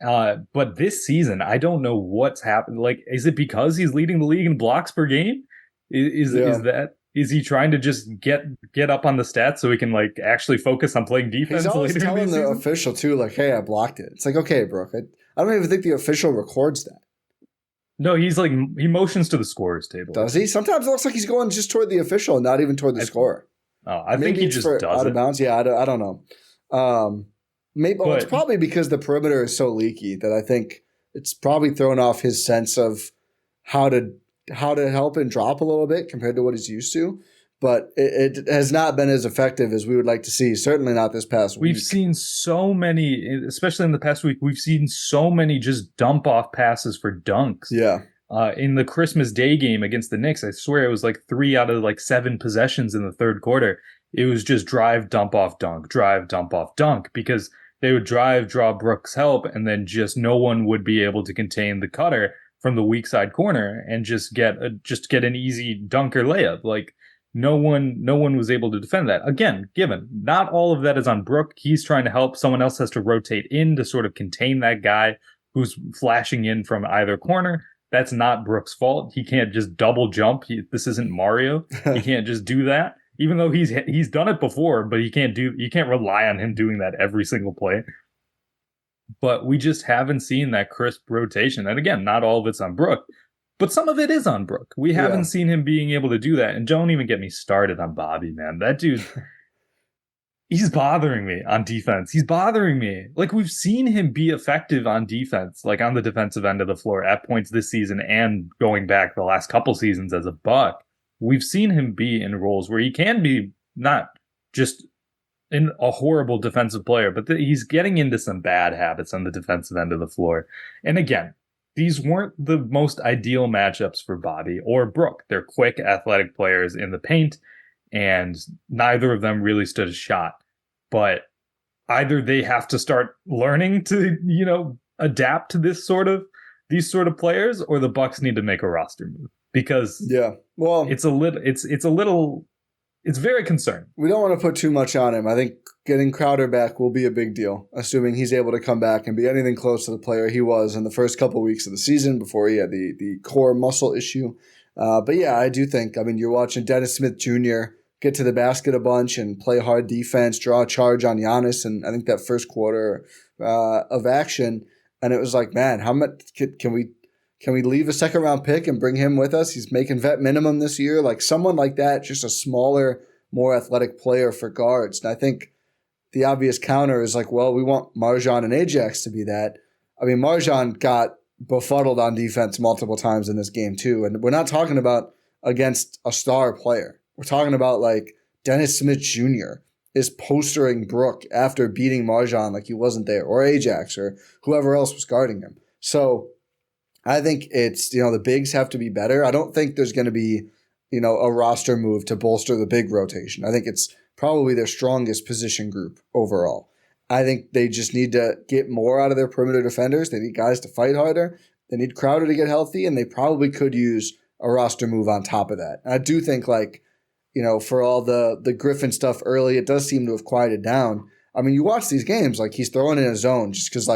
But this season, I don't know what's happened. Like, is it because he's leading the league in blocks per game? Is he trying to just get up on the stats so he can like actually focus on playing defense? He's always later telling in the the season? official too, like, "Hey, I blocked it." It's like, okay, Brook. I don't even think the official records that. No, he motions to the scorer's table. Does he? Sometimes it looks like he's going just toward the official, not even toward the scorer. I think he just does out it. Of bounds. Yeah, I don't know. It's probably because the perimeter is so leaky that I think it's probably thrown off his sense of how to help and drop a little bit compared to what he's used to. But it has not been as effective as we would like to see. Certainly not this past week. We've seen so many, especially in the past week, we've seen so many just dump off passes for dunks. Yeah. In the Christmas Day game against the Knicks, I swear it was like 3 out of like 7 possessions in the third quarter. It was just drive, dump off, dunk, drive, dump off, dunk, because they would drive, draw Brook's help, and then just no one would be able to contain the cutter from the weak side corner and just get an easy dunk or layup. Like no one was able to defend that. Again, given not all of that is on Brook. He's trying to help. Someone else has to rotate in to sort of contain that guy who's flashing in from either corner. That's not Brook's fault. He can't just double jump. This isn't Mario. He can't just do that. Even though he's done it before, but you can't rely on him doing that every single play. But we just haven't seen that crisp rotation. And again, not all of it's on Brook, but some of it is on Brook. We haven't seen him being able to do that. And don't even get me started on Bobby, man. That dude, he's bothering me on defense. He's bothering me. Like, we've seen him be effective on defense, like on the defensive end of the floor at points this season and going back the last couple seasons as a Buck. We've seen him be in roles where he can be not just a horrible defensive player, but he's getting into some bad habits on the defensive end of the floor. And again, these weren't the most ideal matchups for Bobby or Brook. They're quick, athletic players in the paint, and neither of them really stood a shot. But either they have to start learning to, adapt to these sort of players, or the Bucks need to make a roster move. Because it's very concerning. We don't want to put too much on him. I think getting Crowder back will be a big deal, assuming he's able to come back and be anything close to the player he was in the first couple of weeks of the season before he had the core muscle issue. But yeah, I do think, you're watching Dennis Smith Jr. get to the basket a bunch and play hard defense, draw a charge on Giannis, and I think that first quarter of action, and it was like, man, how much can we leave a second round pick and bring him with us? He's making vet minimum this year. Like someone like that, just a smaller, more athletic player for guards. And I think the obvious counter is like, well, we want MarJon and Ajax to be that. MarJon got befuddled on defense multiple times in this game too. And we're not talking about against a star player. We're talking about like Dennis Smith Jr. is postering Brook after beating MarJon like he wasn't there, or Ajax, or whoever else was guarding him. So I think it's, the bigs have to be better. I don't think there's going to be, a roster move to bolster the big rotation. I think it's probably their strongest position group overall. I think they just need to get more out of their perimeter defenders. They need guys to fight harder. They need Crowder to get healthy, and they probably could use a roster move on top of that. And I do think, for all the Griffin stuff early, it does seem to have quieted down. You watch these games, he's throwing in a zone just because,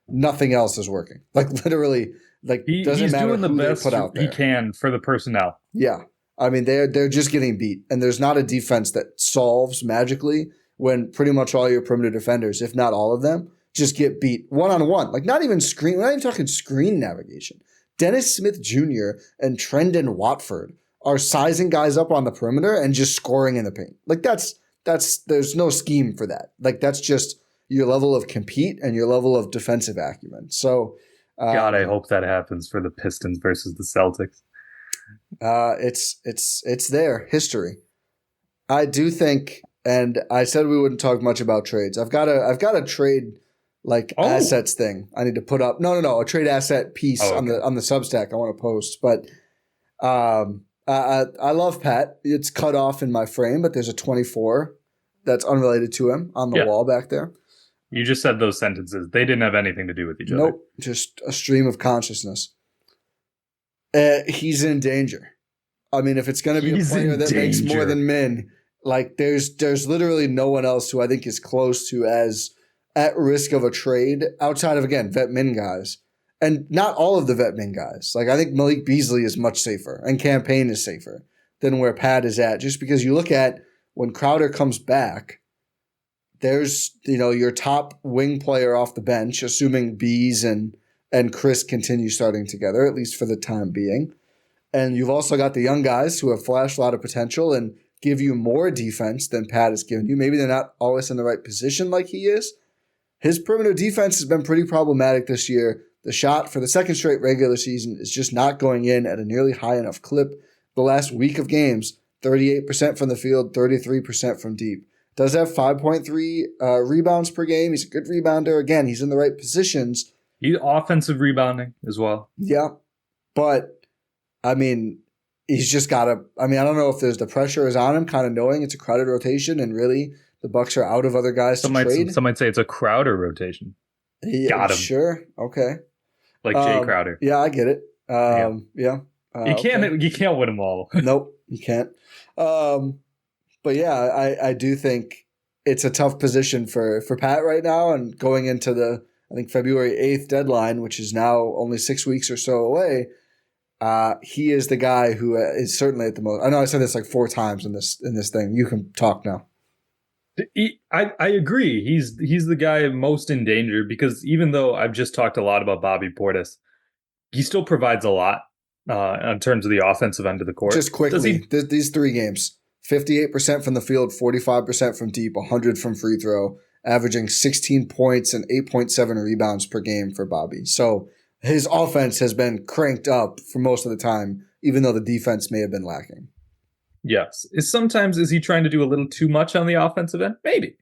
nothing else is working. Literally, he's doing the best put out there. He can for the personnel. Yeah. They're just getting beat. And there's not a defense that solves magically when pretty much all your perimeter defenders, if not all of them, just get beat one-on-one. Not even screen. We're not even talking screen navigation. Dennis Smith Jr. and Trendon Watford are sizing guys up on the perimeter and just scoring in the paint. There's no scheme for that. That's just your level of compete and your level of defensive acumen. So, God, I hope that happens for the Pistons versus the Celtics. It's their history. I do think, and I said we wouldn't talk much about trades. I've got a trade assets thing I need to put up. No, a trade asset piece on the Substack I want to post. But I love Pat. It's cut off in my frame, but there's a 24 that's unrelated to him on the wall back there. You just said those sentences. They didn't have anything to do with each other. Nope, just a stream of consciousness. He's in danger. If it's going to be a player that makes more than Min, there's literally no one else who I think is close to as at risk of a trade outside of, again, vet Min guys. And not all of the vet Min guys. I think Malik Beasley is much safer and Campaign is safer than where Pat is at. Just because you look at when Crowder comes back, there's, your top wing player off the bench, assuming Bees and Khris continue starting together, at least for the time being. And you've also got the young guys who have flashed a lot of potential and give you more defense than Pat has given you. Maybe they're not always in the right position like he is. His perimeter defense has been pretty problematic this year. The shot for the second straight regular season is just not going in at a nearly high enough clip. The last week of games, 38% from the field, 33% from deep. Does have 5.3 rebounds per game. He's a good rebounder. Again, he's in the right positions. He's offensive rebounding as well. Yeah. But, he's just got to – I don't know if there's the pressure is on him, kind of knowing it's a crowded rotation and really the Bucks are out of other guys to trade. Some might say it's a Crowder rotation. Yeah, got him. Sure. Okay. Jay Crowder. Yeah, I get it. Yeah. You can't win them all. Nope. You can't. But yeah, I do think it's a tough position for Pat right now, and going into the, I think, February 8th deadline, which is now only 6 weeks or so away. He is the guy who is certainly at the most. I know I said this like 4 times in this thing. You can talk now. I agree. He's the guy most in danger, because even though I've just talked a lot about Bobby Portis, he still provides a lot in terms of the offensive end of the court. Just quickly, these 3 games, 58% from the field, 45% from deep, 100 from free throw, averaging 16 points and 8.7 rebounds per game for Bobby. So his offense has been cranked up for most of the time, even though the defense may have been lacking. Yes. Is he trying to do a little too much on the offensive end? Maybe.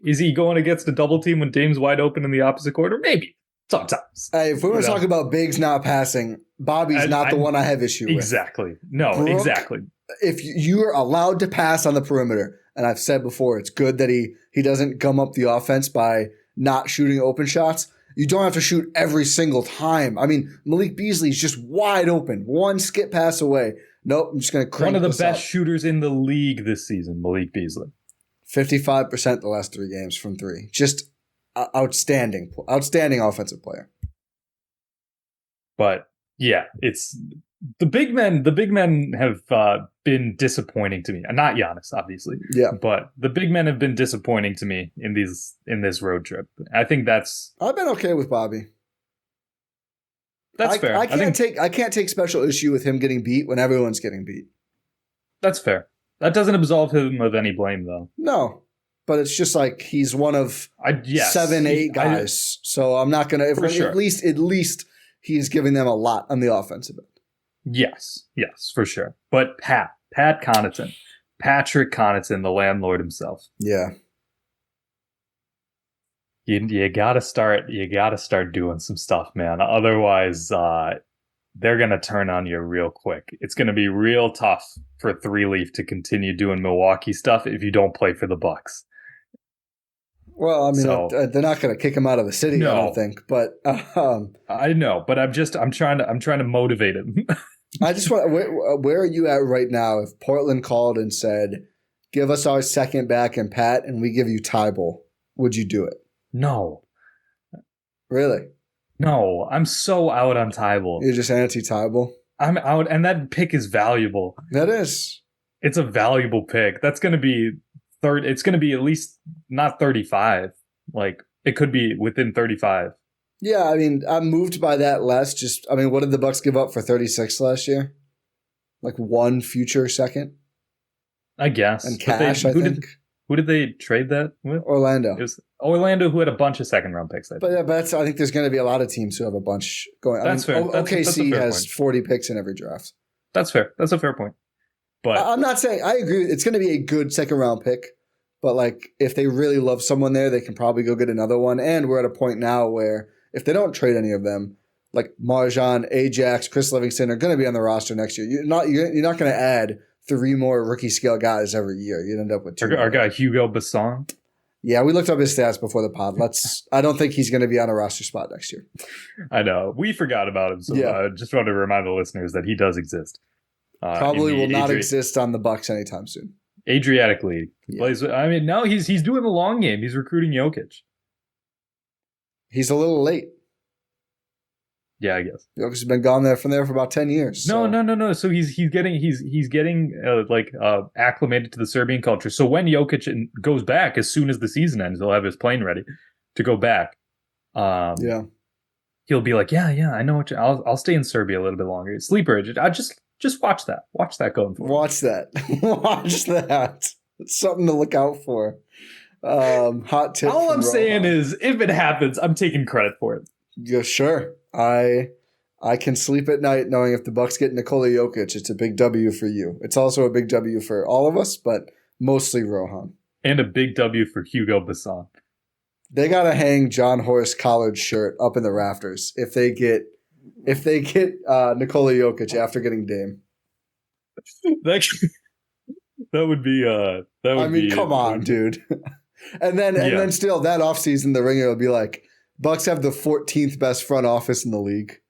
Is he going against a double team when Dame's wide open in the opposite quarter? Maybe. Sometimes. Hey, if we want to talk about bigs not passing, Bobby's not the one I have issue with. Exactly. No, Brooke, exactly. If you're allowed to pass on the perimeter, and I've said before, it's good that he doesn't gum up the offense by not shooting open shots. You don't have to shoot every single time. I mean, Malik Beasley's just wide open, one skip pass away. Nope, I'm just going to crank one of the this best up. shooters in the league this season, Malik Beasley. 55% the last 3 games from 3. Just outstanding offensive player. But yeah, it's the big men. The big men have been disappointing to me. Not Giannis, obviously. Yeah, but the big men have been disappointing to me in this road trip. I think I've been okay with Bobby. That's fair. I can't take special issue with him getting beat when everyone's getting beat. That's fair. That doesn't absolve him of any blame, though. No, but it's just like he's one of 7, 8 guys. So I'm not gonna. At least he's giving them a lot on the offensive end. Yes, for sure. But Pat Connaughton, Patrick Connaughton, the landlord himself. Yeah. You gotta start doing some stuff, man. Otherwise, they're gonna turn on you real quick. It's gonna be real tough for 3-Leaf to continue doing Milwaukee stuff if you don't play for the Bucks. Well, I mean, they're not gonna kick him out of the city. No. I don't think. But I know, but I'm trying to motivate him. I just want. Where are you at right now? If Portland called and said, "Give us our second back and Pat, and we give you Tybal," would you do it? No. Really? No, I'm so out on Tybal. You're just anti-Tybal? I'm out, and that pick is valuable. That is. It's a valuable pick. That's going to be it's going to be at least not 35. Like, it could be within 35. Yeah, I mean, I'm moved by that less. What did the Bucks give up for 36 last year? Like 1 future second? I guess. And cash, I think. Who did they trade that with? Orlando. It was Orlando, who had a bunch of second-round picks. But I think there's going to be a lot of teams who have a bunch going. That's fair. OKC has 40 picks in every draft. That's fair. That's a fair point. But I'm not saying I agree. It's going to be a good second-round pick. But like, if they really love someone there, they can probably go get another one. And we're at a point now where if they don't trade any of them, like MarJon, Ajax, Chris Livingston are going to be on the roster next year. You're not going to add 3 more rookie scale guys every year. You'd end up with 2. Our guy Hugo Basson. Yeah, we looked up his stats before the pod. I don't think he's going to be on a roster spot next year. I know. We forgot about him, so I just want to remind the listeners that he does exist. Probably will not exist on the Bucks anytime soon. Adriatic League. Yeah. No, he's doing the long game. He's recruiting Jokic. He's a little late. Yeah, I guess. Jokic has been gone from there for about 10 years. So. No. So he's getting acclimated to the Serbian culture. So when Jokic goes back, as soon as the season ends, he'll have his plane ready to go back. Yeah. He'll be like, yeah, I know I'll stay in Serbia a little bit longer. Sleeper. I just watch that. Watch that going forward. Watch that. Watch that. It's something to look out for. Hot tip. All I'm saying is, if it happens, I'm taking credit for it. Yeah, sure. I can sleep at night knowing if the Bucks get Nikola Jokic, it's a big W for you. It's also a big W for all of us, but mostly Rohan. And a big W for Hugo Basson. They gotta hang John Horst Collard's shirt up in the rafters if they get Nikola Jokic after getting Dame. That would be. Come on, dude. and then still that offseason, the Ringer will be like, Bucks have the 14th best front office in the league.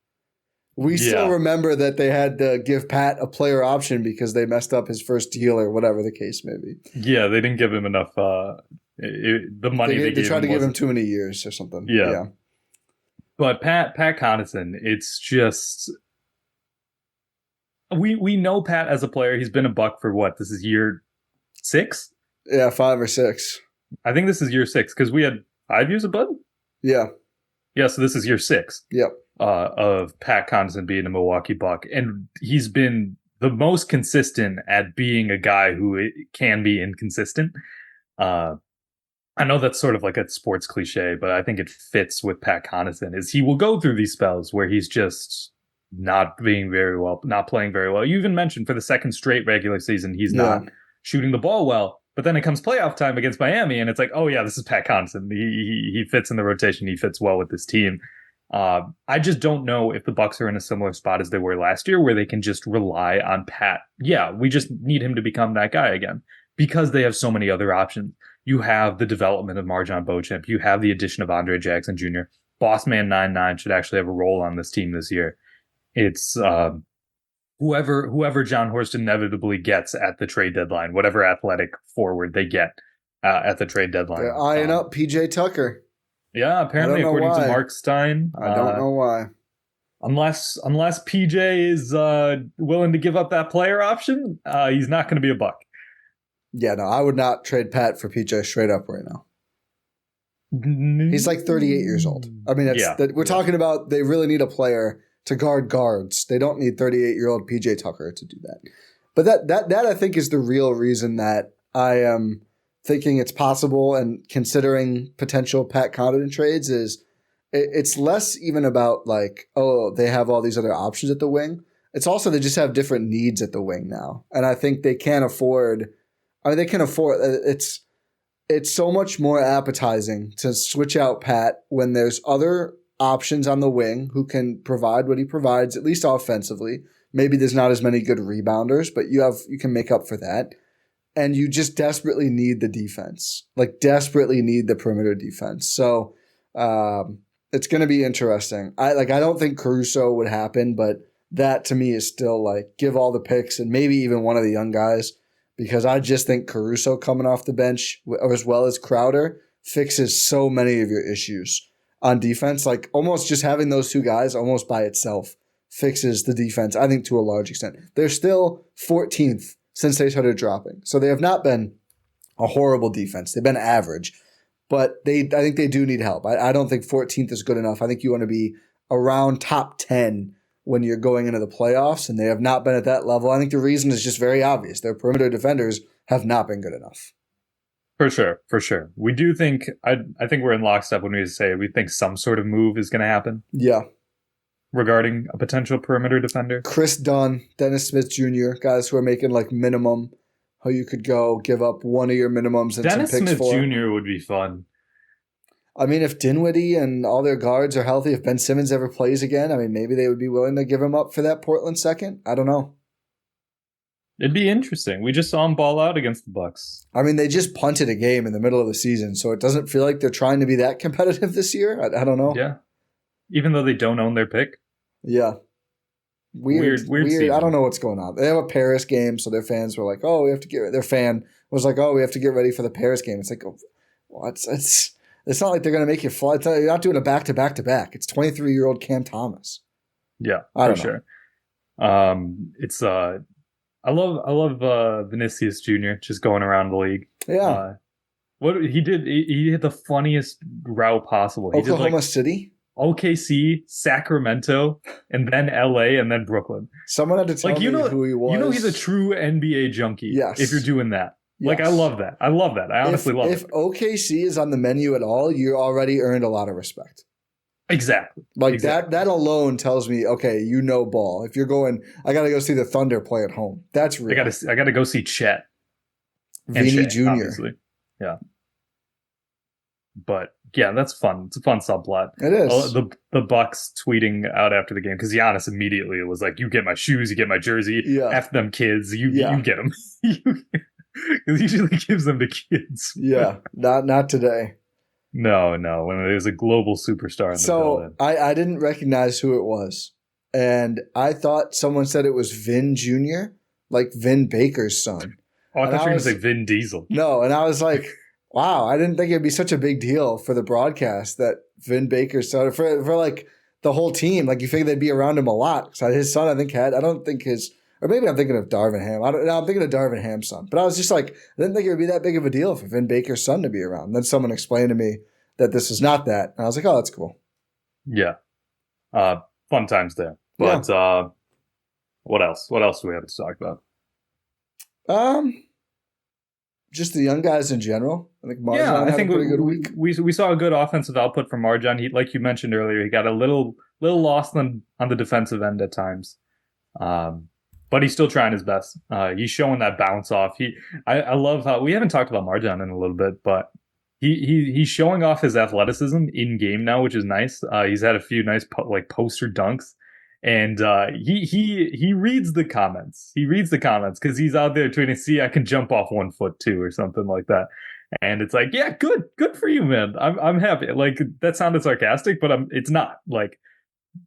We still remember that they had to give Pat a player option because they messed up his first deal or whatever the case may be. Yeah, they didn't give him enough. The money they tried to give him too many years or something. Yeah. But Pat Connaughton, it's just we know Pat as a player. He's been a Buck for what? This is year 6? Yeah, 5 or 6. I think this is year 6 because we had 5 years of Bud. Yeah. Yeah, so this is year 6. Yep. Of Pat Connaughton being a Milwaukee Buck, and he's been the most consistent at being a guy who can be inconsistent. I know that's sort of like a sports cliche, but I think it fits with Pat Connaughton. Is he will go through these spells where he's just not playing very well. You even mentioned for the second straight regular season, he's not shooting the ball well. But then it comes playoff time against Miami, and it's like, oh yeah, this is Pat Connaughton. He fits in the rotation. He fits well with this team. I just don't know if the Bucks are in a similar spot as they were last year, where they can just rely on Pat. Yeah, we just need him to become that guy again because they have so many other options. You have the development of MarJon Beauchamp. You have the addition of Andre Jackson Jr. Bossman 99 should actually have a role on this team this year. It's whoever John Horst inevitably gets at the trade deadline, whatever athletic forward they get at the trade deadline. They're eyeing up PJ Tucker. Yeah, apparently, according to Mark Stein. I don't know why. Unless PJ is willing to give up that player option, he's not going to be a Buck. Yeah, no, I would not trade Pat for PJ straight up right now. He's like 38 years old. I mean, we're talking about they really need a player to guard guards. They don't need 38-year-old PJ Tucker to do that. But that I think is the real reason that I am thinking it's possible and considering potential Pat Connaughton trades is it's less even about like, oh, they have all these other options at the wing. It's also they just have different needs at the wing now. And I think they can't afford – I mean, they can afford – it's so much more appetizing to switch out Pat when there's other options on the wing who can provide what he provides, at least offensively. Maybe there's not as many good rebounders, but you can make up for that. And you just desperately need the defense, like desperately need the perimeter defense. So it's going to be interesting. I don't think Caruso would happen, but that to me is still like give all the picks and maybe even one of the young guys, because I just think Caruso coming off the bench as well as Crowder fixes so many of your issues on defense. Like almost just having those two guys almost by itself fixes the defense, I think, to a large extent. They're still 14th since they started dropping. So they have not been a horrible defense. They've been average. But I think they do need help. I don't think 14th is good enough. I think you want to be around top 10 when you're going into the playoffs, and they have not been at that level. I think the reason is just very obvious. Their perimeter defenders have not been good enough. For sure. We do think, I think we're in lockstep when we say we think some sort of move is going to happen. Yeah. Regarding a potential perimeter defender. Chris Dunn, Dennis Smith Jr., guys who are making like minimum, how you could go give up one of your minimums and Dennis some picks Smith for. Jr. would be fun. I mean, if Dinwiddie and all their guards are healthy, if Ben Simmons ever plays again, I mean, maybe they would be willing to give him up for that Portland second. I don't know. It'd be interesting. We just saw him ball out against the Bucks. I mean, they just punted a game in the middle of the season, so it doesn't feel like they're trying to be that competitive this year. I don't know. Yeah. Even though they don't own their pick. Yeah. Weird. I don't know what's going on. They have a Paris game, so their fans were like, "Oh, we have to get." Their fan was like, "Oh, we have to get ready for the Paris game." It's like, well, it's not like they're going to make you fly. You're not doing a back-to-back-to-back. It's 23-year-old Cam Thomas. Yeah, for sure. It's I love Vinicius Jr. just going around the league. Yeah. What he did, he hit the funniest route possible. He Oklahoma did like City, OKC, Sacramento, and then LA, and then Brooklyn. Someone had to tell me who he was. You know he's a true NBA junkie. Yes. If you're doing that. Yes. Like, I love that. I honestly love it. If OKC is on the menu at all, you already earned a lot of respect. Exactly. That alone tells me, okay, you know ball. If you're going, I got to go see the Thunder play at home. That's real. I got to go see Chet. Vinny Jr. Obviously. Yeah. But yeah, that's fun. It's a fun subplot. It is. The Bucks tweeting out after the game, because Giannis immediately was like, "You get my shoes, you get my jersey. Yeah. F them kids. You get them." Because he usually gives them to kids. Yeah, not today. No. When there's a global superstar in the building. So I didn't recognize who it was. and I thought someone said it was Vin Jr., like Vin Baker's son. Oh, I And thought you were going was- to say Vin Diesel. No, and I was like, wow, I didn't think it'd be such a big deal for the broadcast that Vin Baker's son, for like the whole team. Like you figure they'd be around him a lot. So his son, or maybe I'm thinking of Darvin Ham. I'm thinking of Darvin Ham's son. But I was just like, I didn't think it would be that big of a deal for Vin Baker's son to be around. And then someone explained to me that this is not that. And I was like, oh, that's cool. Yeah. Fun times there. But what else? What else do we have to talk about? Just the young guys in general. I think MarJon had a pretty good week. We saw a good offensive output from MarJon. He, like you mentioned earlier, he got a little lost on the defensive end at times. But he's still trying his best. He's showing that bounce off. I love how we haven't talked about MarJon in a little bit, but he's showing off his athleticism in game now, which is nice. He's had a few nice poster dunks, and he reads the comments. He reads the comments because he's out there tweeting, "See, I can jump off 1 foot too," or something like that. And it's like, yeah, good for you, man. I'm happy. Like that sounded sarcastic, but it's not. Like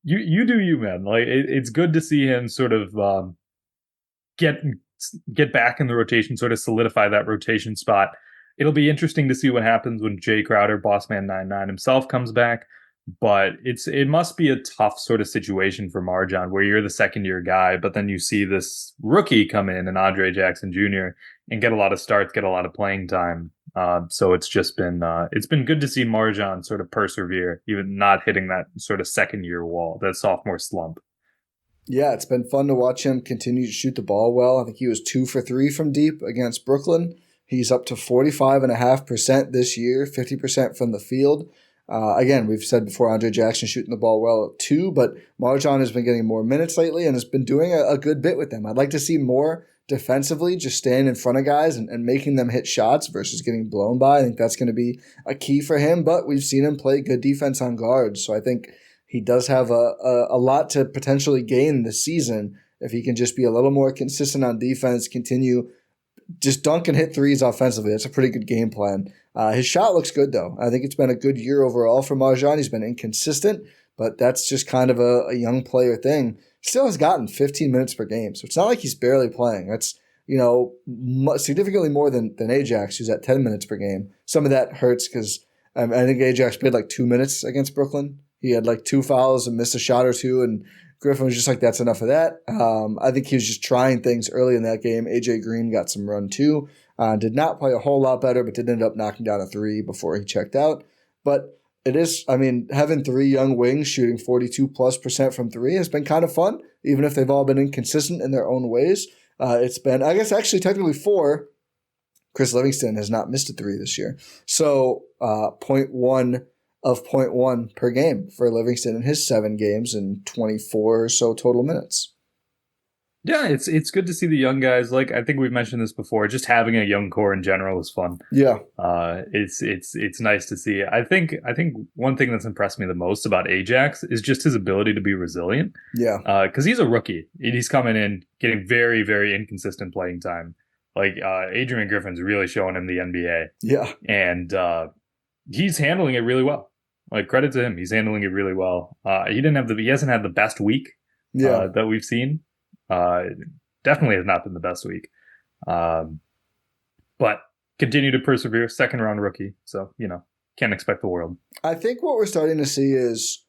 you do you, man. Like it's good to see him sort of get back in the rotation, sort of solidify that rotation spot. It'll be interesting to see what happens when Jay Crowder, Bossman99 himself, comes back. But it must be a tough sort of situation for MarJon, where you're the second year guy, but then you see this rookie come in and Andre Jackson Jr. and get a lot of starts, get a lot of playing time. So it's just been good to see MarJon sort of persevere, even not hitting that sort of second year wall, that sophomore slump. Yeah, it's been fun to watch him continue to shoot the ball well. I think he was 2 for 3 from deep against Brooklyn. He's up to 45.5% this year, 50% from the field. Again, we've said before, Andre Jackson shooting the ball well too, but MarJon has been getting more minutes lately and has been doing a good bit with them. I'd like to see more defensively, just staying in front of guys and making them hit shots versus getting blown by. I think that's going to be a key for him, but we've seen him play good defense on guards, so I think he does have a lot to potentially gain this season if he can just be a little more consistent on defense, continue just dunk and hit threes offensively. That's a pretty good game plan. His shot looks good, though. I think it's been a good year overall for MarJon. He's been inconsistent, but that's just kind of a young player thing. Still has gotten 15 minutes per game, so it's not like he's barely playing. That's significantly more than Ajax, who's at 10 minutes per game. Some of that hurts because I think Ajax played like 2 minutes against Brooklyn. He had like 2 fouls and missed a shot or two, and Griffin was just like, that's enough of that. I think he was just trying things early in that game. AJ Green got some run too. Did not play a whole lot better, but did end up knocking down a 3 before he checked out. But it is, having 3 young wings shooting 42+% from 3 has been kind of fun, even if they've all been inconsistent in their own ways. It's been, I guess, actually technically 4. Chris Livingston has not missed a 3 this year. So 0.1 of 0.1 per game for Livingston in his 7 games and 24 or so total minutes. Yeah, it's good to see the young guys. Like I think we've mentioned this before, just having a young core in general is fun. Yeah. It's nice to see. I think one thing that's impressed me the most about Ajax is just his ability to be resilient. Yeah. Because he's a rookie. He's coming in, getting very, very inconsistent playing time. Like Adrian Griffin's really showing him the NBA. Yeah. And he's handling it really well. Like credit to him, he's handling it really well. He hasn't had the best week that we've seen. Definitely has not been the best week. But continue to persevere. 2nd round rookie. So, can't expect the world. I think what we're starting to see is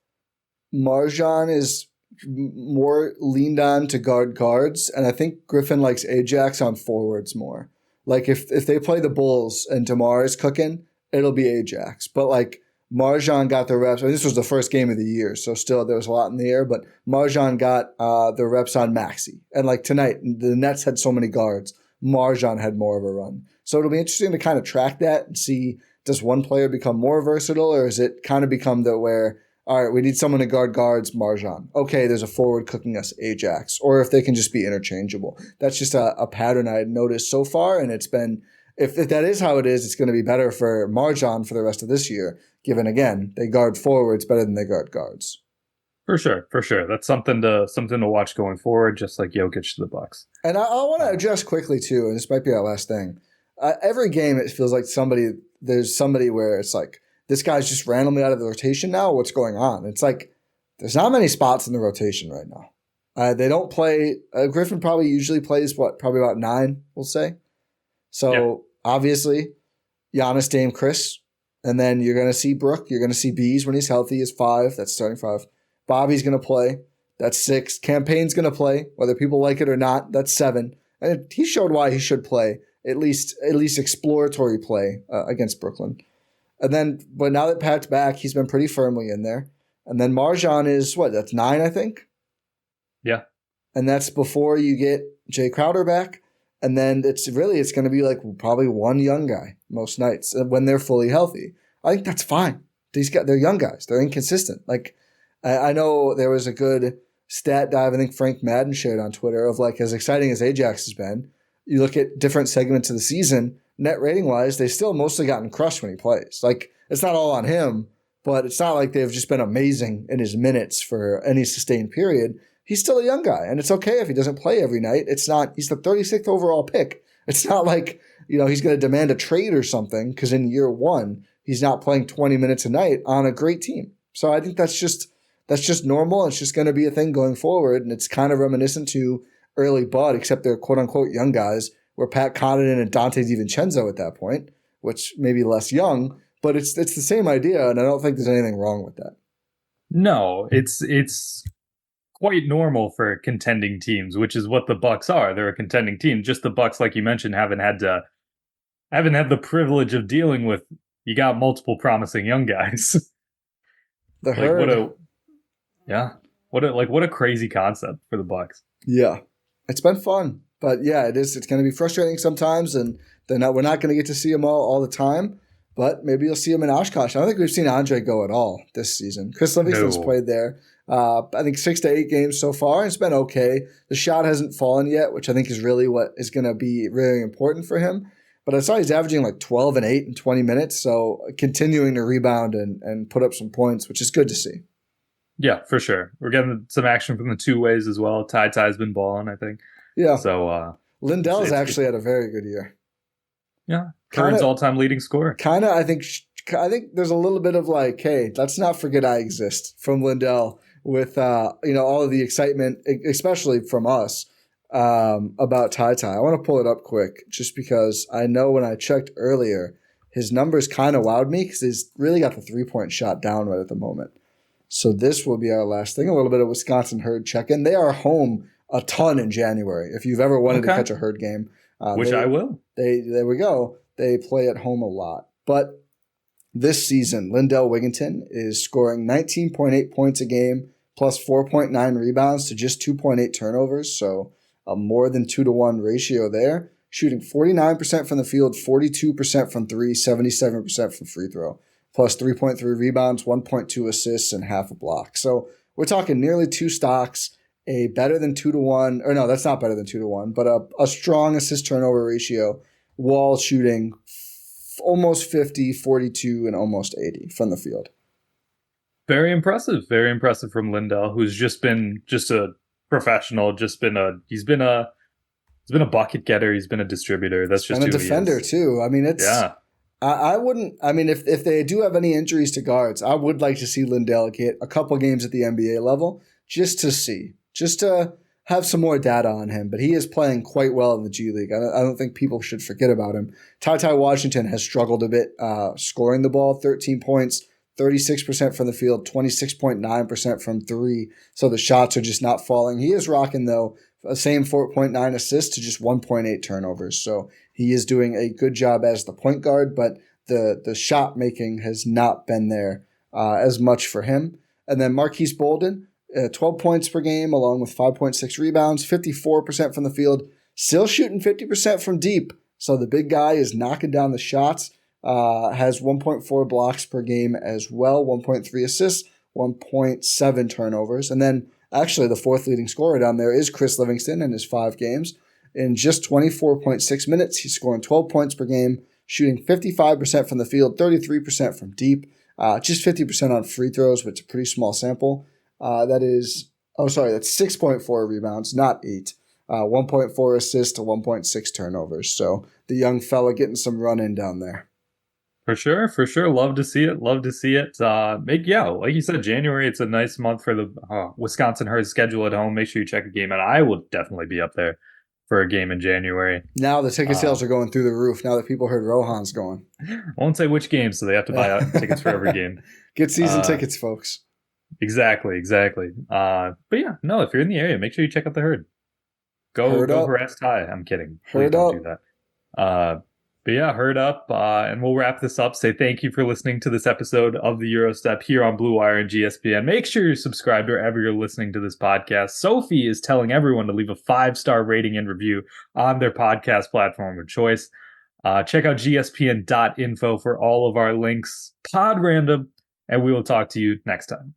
MarJon is more leaned on to guards. And I think Griffin likes Ajax on forwards more. Like if they play the Bulls and DeMar is cooking, it'll be Ajax. But like MarJon got the reps. This was the first game of the year, so still there was a lot in the air. But MarJon got the reps on Maxey. And like tonight, the Nets had so many guards. MarJon had more of a run. So it'll be interesting to kind of track that and see, does one player become more versatile, or is it kind of become where, all right, we need someone to guard guards, MarJon. Okay, there's a forward cooking us, Ajax. Or if they can just be interchangeable. That's just a pattern I had noticed so far, and it's been, if that is how it is, it's going to be better for MarJon for the rest of this year, given, again, they guard forwards better than they guard guards. For sure. That's something to watch going forward, just like Jokic to the Bucks. And I want to address quickly, too, and this might be our last thing. Every game, it feels like there's somebody where it's like, this guy's just randomly out of the rotation now. What's going on? It's like there's not many spots in the rotation right now. They don't play. Griffin probably usually plays probably about 9, we'll say. So obviously, Giannis, Dame, Khris, and then you're going to see Brook. You're going to see Bees when he's healthy is 5. That's starting 5. Bobby's going to play. That's 6. Campaign's going to play, whether people like it or not. That's 7. And he showed why he should play, at least exploratory play against Brooklyn. And then, but now that Pat's back, he's been pretty firmly in there. And then MarJon is that's 9, I think. Yeah. And that's before you get Jay Crowder back. And then it's going to be like probably one young guy most nights when they're fully healthy. I think that's fine. They're young guys. They're inconsistent. Like, I know there was a good stat dive I think Frank Madden shared on Twitter of like, as exciting as Ajax has been, you look at different segments of the season, net rating wise, they still mostly gotten crushed when he plays. Like, it's not all on him, but it's not like they've just been amazing in his minutes for any sustained period. He's still a young guy, and it's okay if he doesn't play every night. It's not, he's the 36th overall pick. It's not like, he's going to demand a trade or something because in year 1, he's not playing 20 minutes a night on a great team. So I think that's just normal. It's just going to be a thing going forward, and it's kind of reminiscent to early Bud, except they're quote-unquote young guys, where Pat Connaughton and Dante DiVincenzo at that point, which may be less young, but it's the same idea, and I don't think there's anything wrong with that. No, it's quite normal for contending teams, which is what the Bucks are. They're a contending team. Just the Bucks, like you mentioned, haven't had the privilege of dealing with. You got multiple promising young guys. The herd. What a crazy concept for the Bucks. Yeah, it's been fun, but yeah, it is. It's going to be frustrating sometimes, and we're not going to get to see them all the time. But maybe you'll see him in Oshkosh. I don't think we've seen Andre go at all this season. Khris Livingston's played there. I think 6 to 8 games so far. It's been okay. The shot hasn't fallen yet, which I think is really what is going to be really important for him. But I saw he's averaging like 12 and 8 in 20 minutes, so continuing to rebound and put up some points, which is good to see. Yeah, for sure. We're getting some action from the 2 ways as well. Ty's been balling, I think. Yeah. So Lindell's actually had a very good year. Yeah. Current's all-time leading scorer. Kind of, I think there's a little bit of like, hey, let's not forget I exist from Lindell with, all of the excitement, especially from us, about Ty. I want to pull it up quick just because I know when I checked earlier, his numbers kind of wowed me because he's really got the 3-point shot down right at the moment. So this will be our last thing, a little bit of Wisconsin Herd check-in. They are home a ton in January. If you've ever wanted to catch a Herd game. I will. There we go. They play at home a lot. But this season, Lindell Wigginton is scoring 19.8 points a game plus 4.9 rebounds to just 2.8 turnovers. So a more than 2-to-1 ratio there. Shooting 49% from the field, 42% from 3, 77% from free throw. Plus 3.3 rebounds, 1.2 assists, and half a block. So we're talking nearly 2 stocks, a better than 2-to-1, or no, that's not better than 2-to-1, but a strong assist turnover ratio, while shooting almost 50, 42, and almost 80 from the field. Very impressive from Lindell, who's just been a professional. He's been a bucket getter. He's been a distributor. That's just and a defender too. I mean, I wouldn't. I mean, if they do have any injuries to guards, I would like to see Lindell get a couple games at the NBA level just to have some more data on him. But he is playing quite well in the G League. I don't think people should forget about him. Ty Washington has struggled a bit scoring the ball, 13 points, 36% from the field, 26.9% from 3. So the shots are just not falling. He is rocking, though, the same 4.9 assists to just 1.8 turnovers. So he is doing a good job as the point guard, but the shot making has not been there as much for him. And then Marquise Bolden, 12 points per game, along with 5.6 rebounds, 54% from the field, still shooting 50% from deep. So the big guy is knocking down the shots, has 1.4 blocks per game as well, 1.3 assists, 1.7 turnovers. And then actually the 4th leading scorer down there is Khris Livingston in his 5 games. In just 24.6 minutes, he's scoring 12 points per game, shooting 55% from the field, 33% from deep, just 50% on free throws, which is a pretty small sample. That's 6.4 rebounds, not 8. 1.4 assists to 1.6 turnovers. So the young fella getting some run in down there. For sure, for sure. Love to see it. Love to see it. Like you said, January, it's a nice month for the Wisconsin Herd schedule at home. Make sure you check a game, and I will definitely be up there for a game in January. Now the ticket sales are going through the roof. Now that people heard Rohan's going. I won't say which game, so they have to buy tickets for every game. Get season tickets, folks. Exactly. But yeah, no, if you're in the area, make sure you check out the Herd. Go harass Ty. I'm kidding. Please don't do that. But yeah, Herd up, and we'll wrap this up. Say thank you for listening to this episode of the Gyro Step here on Blue Wire and GSPN. Make sure you're subscribed wherever you're listening to this podcast. Sophie is telling everyone to leave a 5-star rating and review on their podcast platform of choice. Check out gspn.info for all of our links. Pod random, and we will talk to you next time.